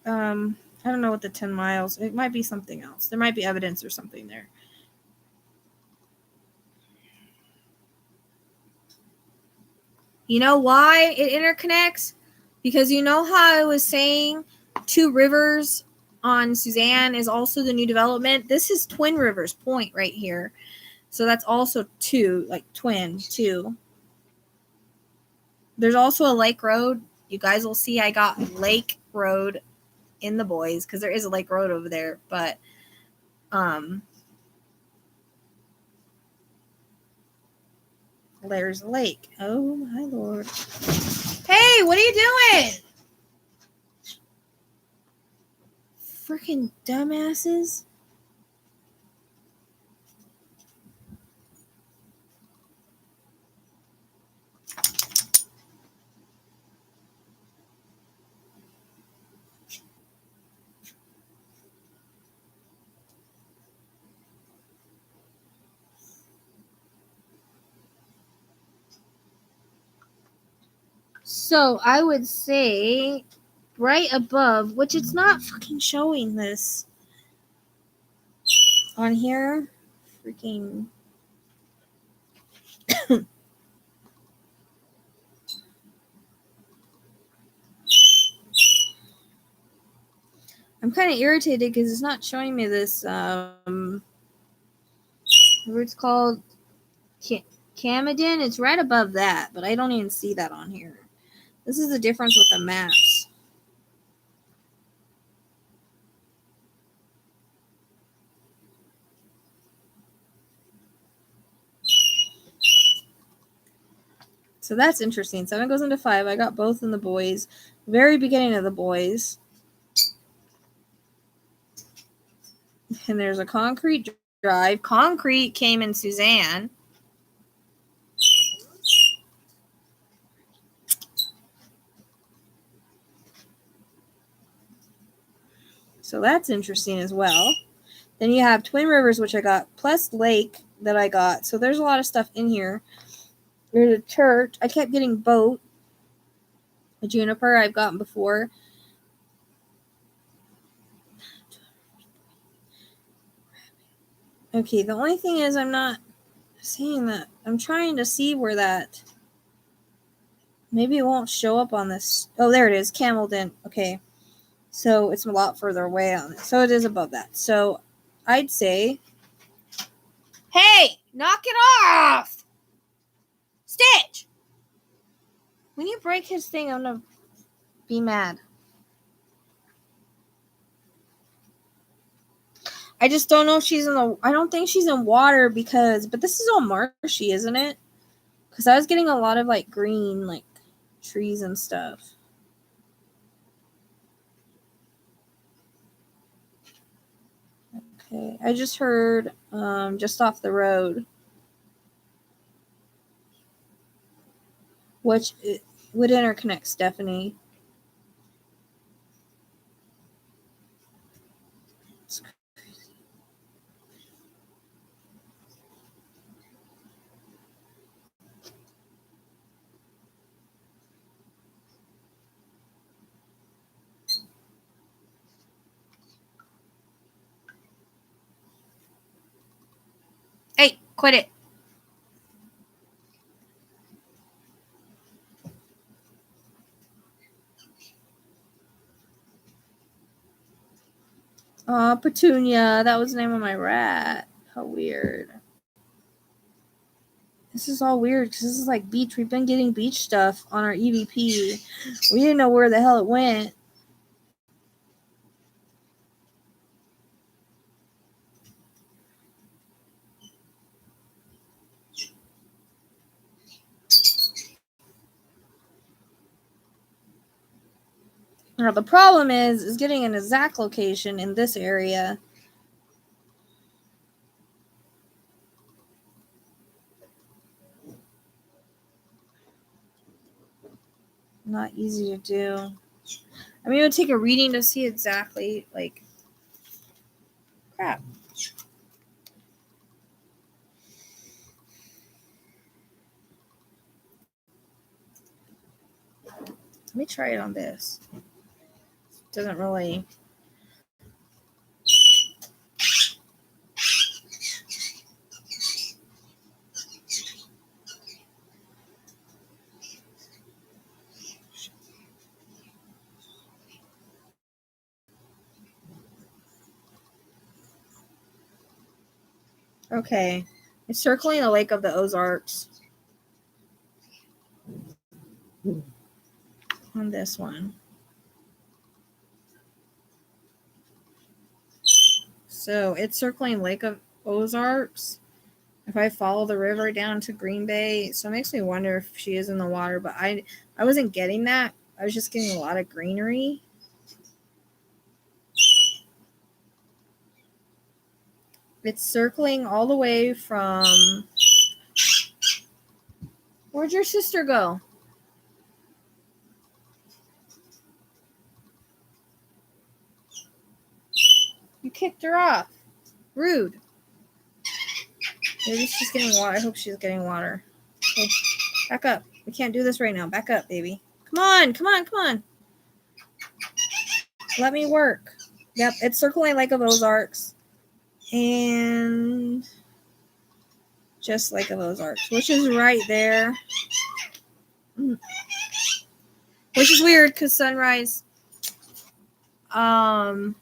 I don't know what the 10 miles. It might be something else. There might be evidence or something there. You know why it interconnects? Because you know how I was saying Two Rivers on Suzanne is also the new development? This is Twin Rivers Point right here. So that's also two, like twin, two. There's also a Lake Road. You guys will see I got Lake Road in the boys because there is a Lake Road over there. But there's a lake. Oh, my Lord. Hey, what are you doing? Freaking dumbasses. So I would say right above, which it's not fucking showing this on here. Freaking. I'm kind of irritated because it's not showing me this, what it's called, Camadin. It's right above that, but I don't even see that on here. This is the difference with the maps. So that's interesting. 7 goes into 5. I got both in the boys. Very beginning of the boys. And there's a concrete drive. Concrete came in Suzanne. So that's interesting as well. Then you have Twin Rivers, which I got, plus Lake that I got. So there's a lot of stuff in here. There's a church. I kept getting boat. A juniper I've gotten before. Okay, the only thing is I'm not seeing that. I'm trying to see where that... Maybe it won't show up on this. Oh, there it is. Camelden. Okay. So it's a lot further away on it. So it is above that. So I'd say... Hey! Knock it off! Stitch! When you break his thing, I'm gonna be mad. I just don't know if she's in the... I don't think she's in water because... But this is all marshy, isn't it? Because I was getting a lot of, like, green, like, trees and stuff. Okay. I just heard just off the road. Which would interconnect Stephanie. It's crazy. Hey, quit it. Petunia. That was the name of my rat. How weird. This is all weird because this is like beach. We've been getting beach stuff on our EVP. We didn't know where the hell it went. Now, the problem is getting an exact location in this area. Not easy to do. I mean, it would take a reading to see exactly, like, crap. Let me try it on this. doesn't really. Okay, it's circling the Lake of the Ozarks on this one. So it's circling Lake of Ozarks. If I follow the river down to Green Bay, so it makes me wonder if she is in the water, but I wasn't getting that. I was just getting a lot of greenery. It's circling all the way from... Where'd your sister go? You kicked her off. Rude. Maybe she's getting water. I hope she's getting water. Okay, back up. We can't do this right now. Back up, baby. Come on, come on, come on. Let me work. Yep, it's circling Lake of Ozarks. And just Lake of Ozarks, which is right there. Which is weird because sunrise. I'm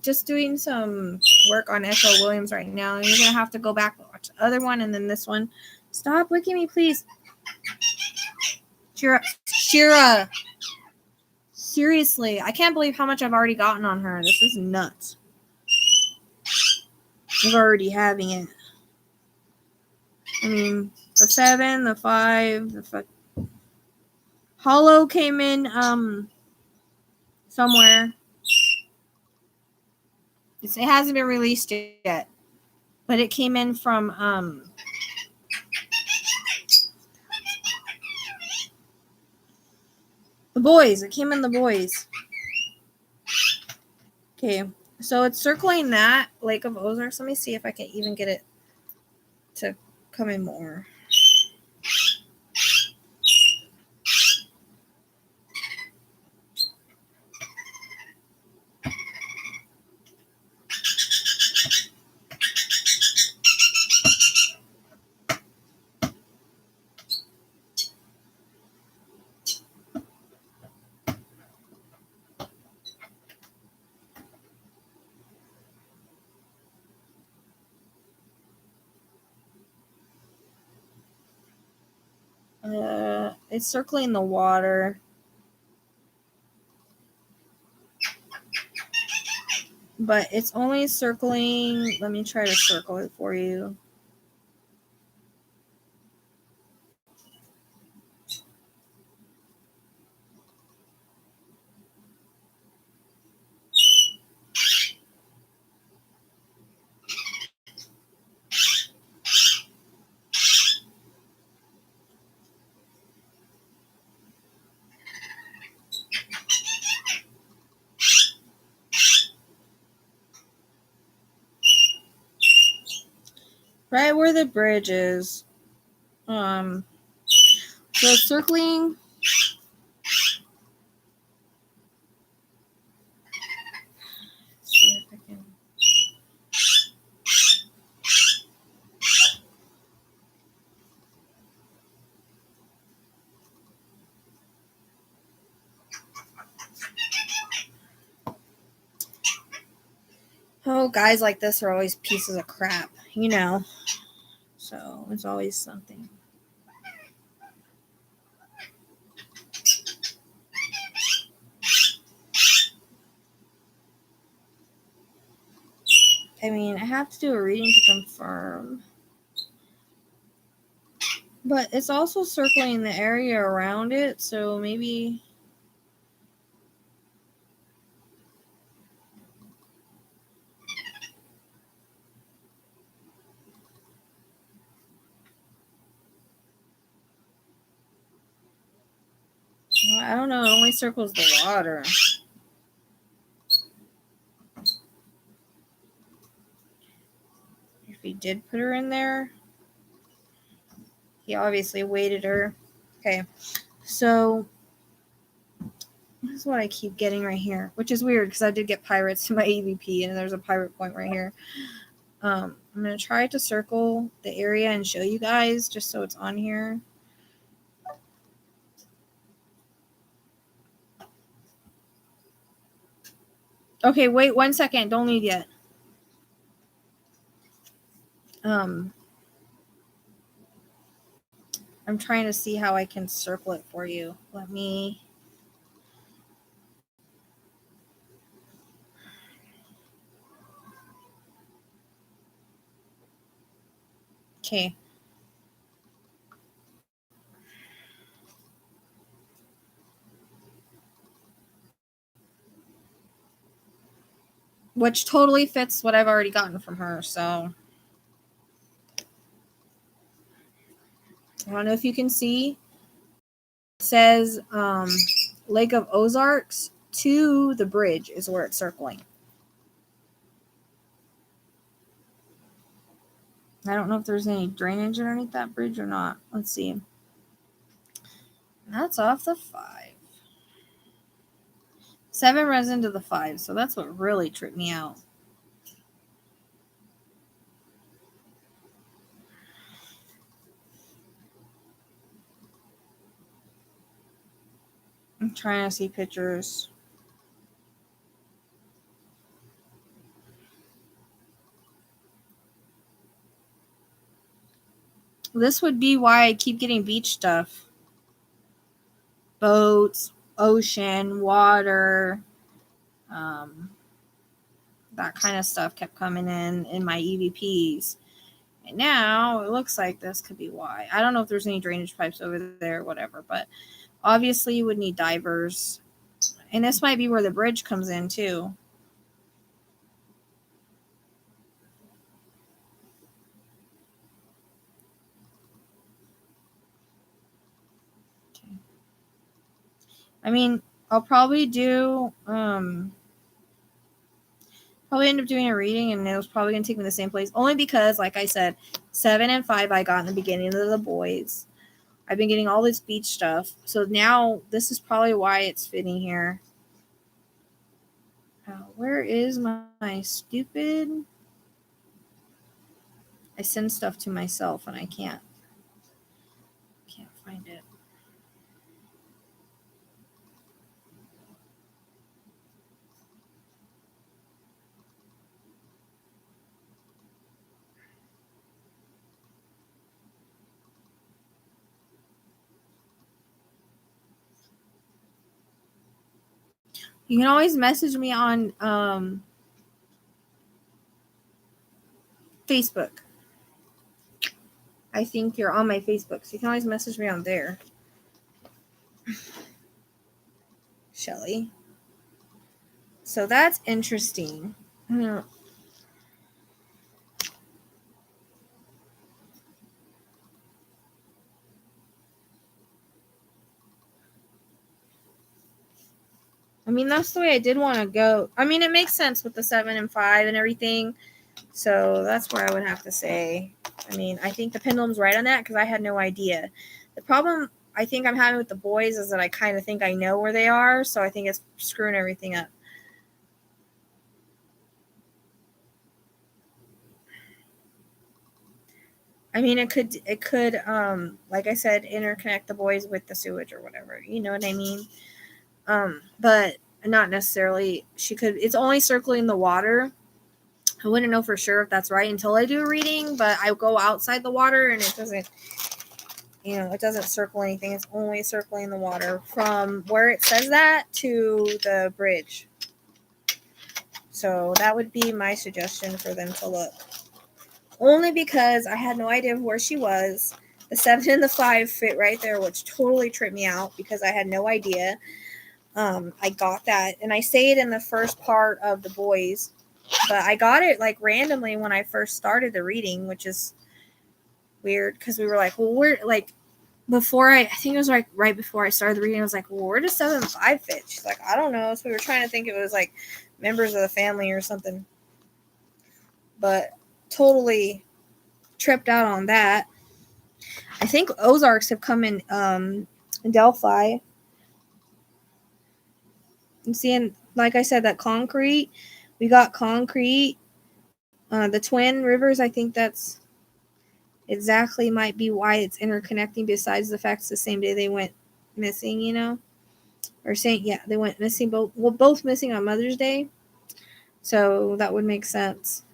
just doing some work on Echo Williams right now, and you're gonna have to go back and watch the other one and then this one. Stop licking me, please. Shira. Seriously, I can't believe how much I've already gotten on her. This is nuts. I'm already having it. I mean, the 7, the 5, the 5. Hollow came in somewhere. It hasn't been released yet, but it came in from the boys. It came in the boys. Okay, so it's circling that Lake of Ozarks. Let me see if I can even get it to come in more. It's circling the water. But it's only circling. Let me try to circle it for you. Right where the bridge is. So it's circling. Let's see if I can. Oh, guys like this are always pieces of crap, you know. So it's always something. I mean, I have to do a reading to confirm. But it's also circling the area around it, so maybe... I don't know, it only circles the water. If he did put her in there, he obviously weighted her. Okay, so This is what I keep getting right here, which is weird because I did get pirates to my EVP, and there's a pirate point right here. I'm going to try to circle the area and show you guys just so it's on here. Okay, wait 1 second. Don't leave yet. I'm trying to see how I can circle it for you. Let me... Okay. Which totally fits what I've already gotten from her, so... I don't know if you can see. It says Lake of Ozarks to the bridge is where it's circling. I don't know if there's any drainage underneath that bridge or not. Let's see. That's off the 5. 7 runs into the 5, so that's what really tripped me out. I'm trying to see pictures. This would be why I keep getting beach stuff. Boats, ocean, water, that kind of stuff kept coming in my EVPs. And now it looks like this could be why. I don't know if there's any drainage pipes over there or whatever, but obviously you would need divers. And this might be where the bridge comes in too. Okay. I mean, I'll probably do probably end up doing a reading, and it was probably going to take me to the same place. Only because, like I said, 7 and 5 I got in the beginning of the boys. I've been getting all this beach stuff. So now this is probably why it's fitting here. Where is my stupid... I send stuff to myself and I can't find it. You can always message me on Facebook. I think you're on my Facebook, so you can always message me on there. Shelly. So that's interesting. I mean, that's the way I did want to go. I mean, it makes sense with the 7 and 5 and everything. So that's where I would have to say. I mean, I think the pendulum's right on that because I had no idea. The problem I think I'm having with the boys is that I kind of think I know where they are. So I think it's screwing everything up. I mean, it could, like I said, interconnect the boys with the sewage or whatever. You know what I mean? But not necessarily. It's only circling the water. I wouldn't know for sure if that's right until I do a reading, but I go outside the water and it doesn't, it doesn't circle anything. It's only circling the water from where it says that to the bridge. So that would be my suggestion for them to look. Only because I had no idea where she was. The 7 and the 5 fit right there, which totally tripped me out because I had no idea. I got that, and I say it in the first part of the boys, but I got it like randomly when I first started the reading, which is weird because we were like, well, we're like, before I think it was like right before I started the reading, I was like, well, where does 7 and 5 fit? She's like, I don't know. So we were trying to think if it was like members of the family or something, but totally tripped out on that. I think Ozarks have come in Delphi. I'm seeing, like I said, that concrete. We got concrete. The twin rivers, I think that's exactly might be why it's interconnecting, besides the fact it's the same day they went missing, you know? Or saying, yeah, they went missing, both missing on Mother's Day. So that would make sense.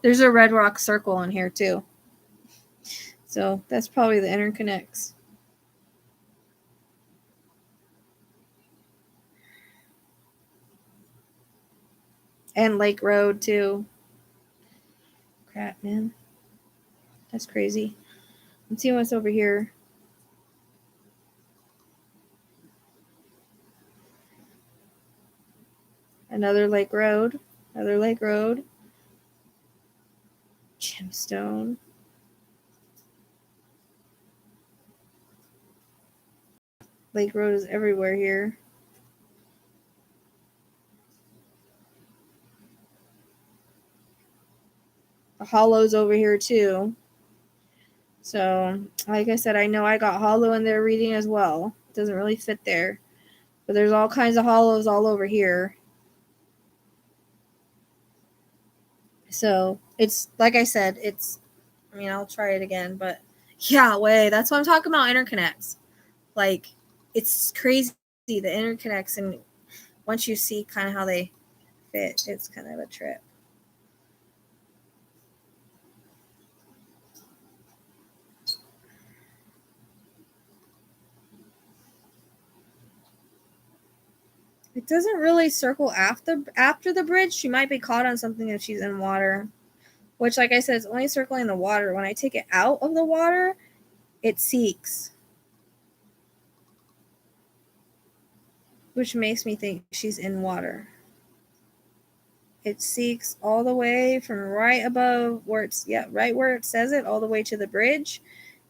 There's a red rock circle in here too. So that's probably the interconnects. And Lake Road too. Crap, man. That's crazy. Let's see what's over here. Another Lake Road. Another Lake Road. Gemstone. Lake Road is everywhere here. The hollow's over here too. So, like I said, I know I got hollow in their reading as well. It doesn't really fit there. But there's all kinds of hollows all over here. So, it's, like I said, I'll try it again. But, yeah, that's what I'm talking about, interconnects. Like, it's crazy, the interconnects. And once you see kind of how they fit, it's kind of a trip. It doesn't really circle after the bridge. She might be caught on something if she's in water. Which, like I said, is only circling the water. When I take it out of the water, it seeks. Which makes me think she's in water. It seeks all the way from right above where right where it says it, all the way to the bridge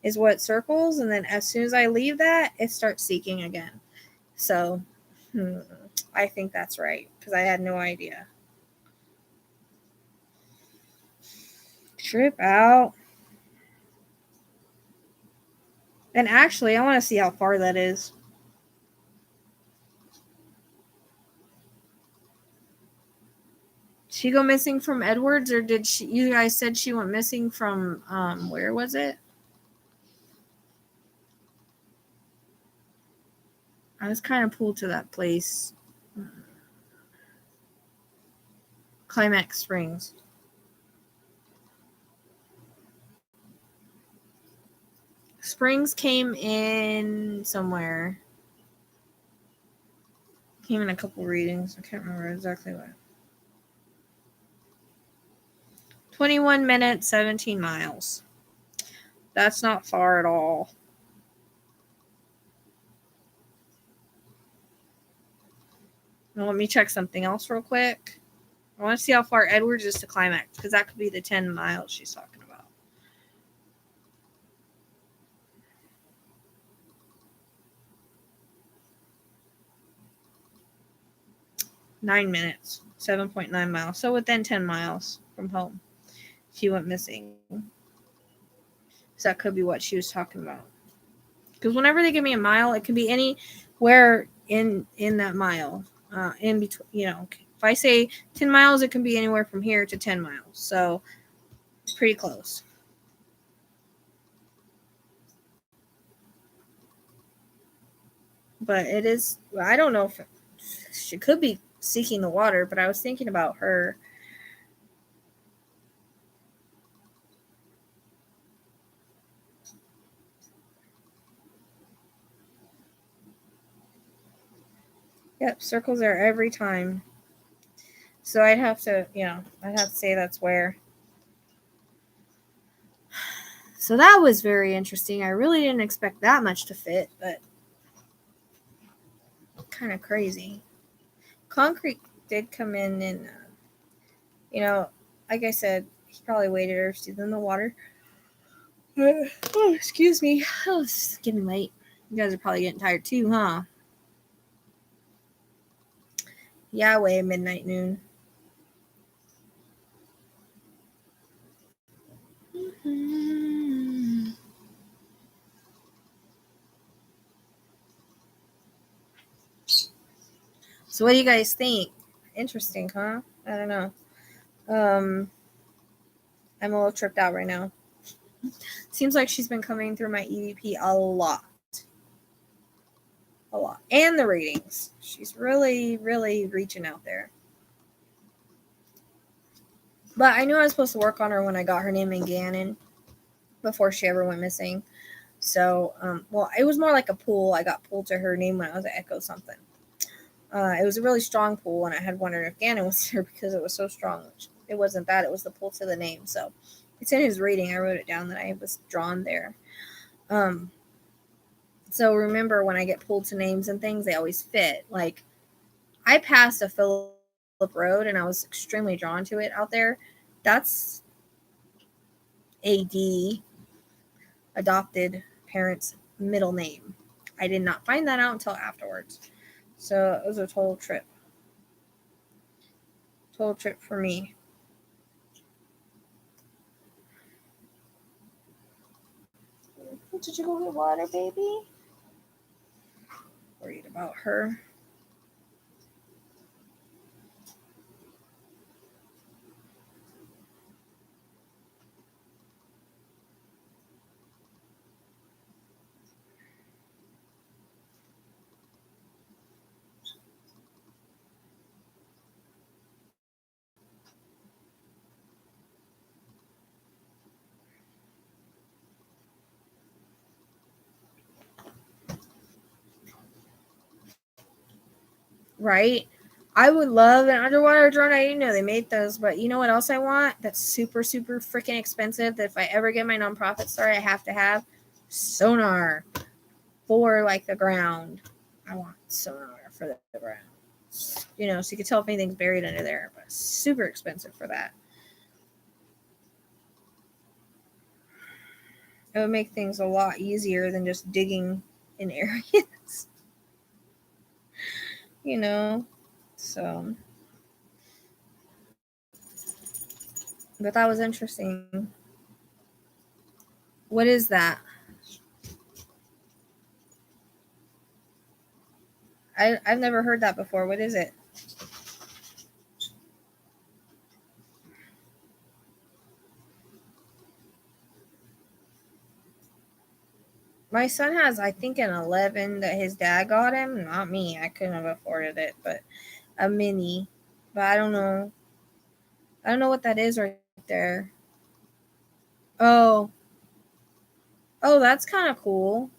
is what circles. And then as soon as I leave that, it starts seeking again. So, I think that's right because I had no idea. Trip out. And actually, I want to see how far that is. She go missing from Edwards, or did she? You guys said she went missing from where was it? I was kind of pulled to that place. Climax Springs. Springs came in somewhere. Came in a couple readings. I can't remember exactly what. 21 minutes, 17 miles. That's not far at all. Now let me check something else real quick. I want to see how far Edwards is to Climax, because that could be the 10 miles she's talking about. Nine minutes, 7.9 miles. So within 10 miles from home, she went missing. So that could be what she was talking about. Because whenever they give me a mile, it can be anywhere in that mile. In between, if I say 10 miles, it can be anywhere from here to 10 miles. So pretty close. But it is, I don't know if she could be seeking the water, but I was thinking about her. Yep, circles are every time. So I'd have to say that's where. So that was very interesting. I really didn't expect that much to fit, but kind of crazy. Concrete did come in and, like I said, he probably waited or stood in the water. Oh, excuse me. Oh, it's getting late. You guys are probably getting tired too, huh? Yahweh, midnight noon. So what do you guys think? Interesting, huh? I don't know. I'm a little tripped out right now. Seems like she's been coming through my EVP a lot. A lot. And the ratings. She's really, really reaching out there. But I knew I was supposed to work on her when I got her name in Gannon before she ever went missing. So, well, it was more like a pull. I got pulled to her name when I was at Echo something. It was a really strong pull, and I had wondered if Gannon was there because it was so strong. It wasn't that. It was the pull to the name. So it's in his rating. I wrote it down that I was drawn there. So remember, when I get pulled to names and things, they always fit. Like, I passed a Philip Road, and I was extremely drawn to it out there. That's AD, adopted parent's middle name. I did not find that out until afterwards. So it was a total trip. Total trip for me. Did you go get water, baby? Worried about her. Right? I would love an underwater drone. I didn't know they made those, but you know what else I want? That's super, super freaking expensive. That if I ever get my nonprofit started, I have to have sonar for like the ground. I want sonar for the ground. You know, so you can tell if anything's buried under there, but super expensive for that. It would make things a lot easier than just digging in areas. You know, so. But that was interesting. What is that? I've never heard that before. What is it? My son has, I think, an 11 that his dad got him. Not me. I couldn't have afforded it, but a mini. But I don't know. I don't know what that is right there. Oh. Oh, that's kind of cool.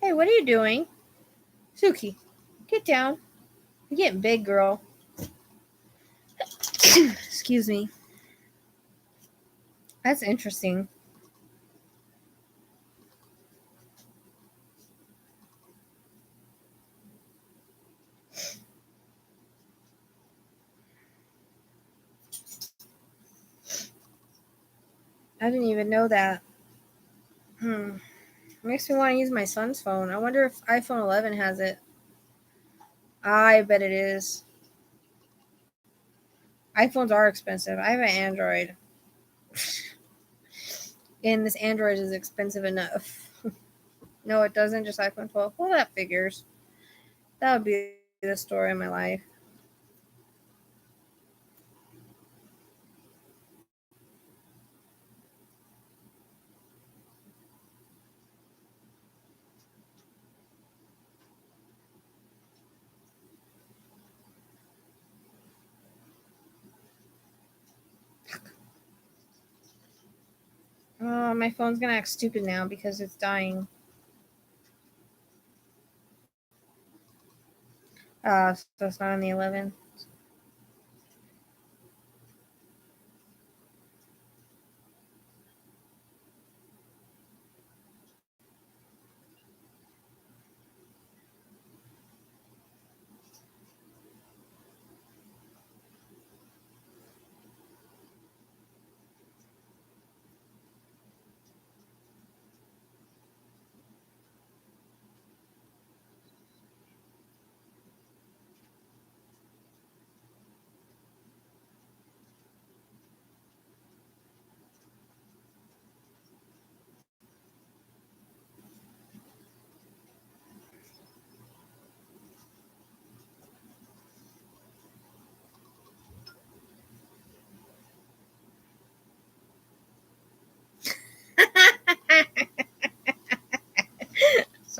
Hey, what are you doing? Suki, get down. You're getting big, girl. Excuse me. That's interesting. I didn't even know that. Makes me want to use my son's phone. I wonder if iPhone 11 has it. I bet it is. iPhones are expensive. I have an Android. And this Android is expensive enough. No, it doesn't. Just iPhone 12. Well, that figures. That would be the story of my life. Oh, my phone's gonna act stupid now because it's dying. So it's not on the 11.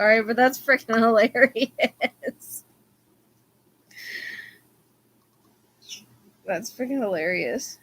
Sorry, but that's freaking hilarious. That's freaking hilarious.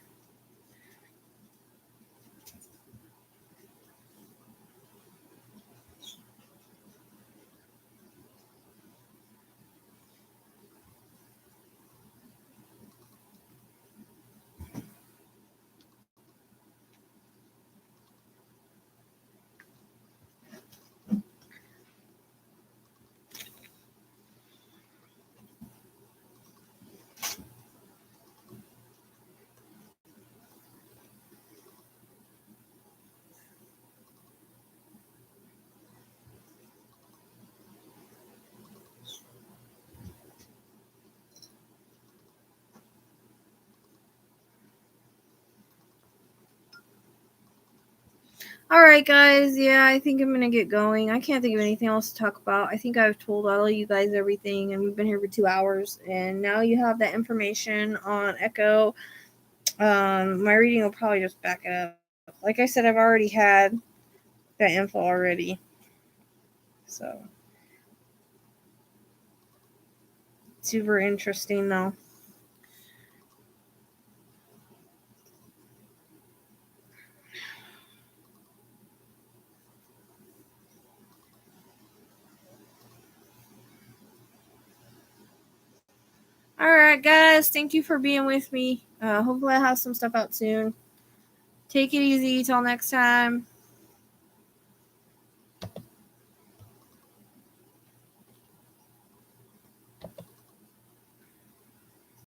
All right, guys. Yeah, I think I'm going to get going. I can't think of anything else to talk about. I think I've told all of you guys everything, and we've been here for 2 hours, and now you have that information on Echo. My reading will probably just back it up. Like I said, I've already had that info already. So, super interesting, though. All right, guys. Thank you for being with me. Hopefully, I have some stuff out soon. Take it easy. Till next time.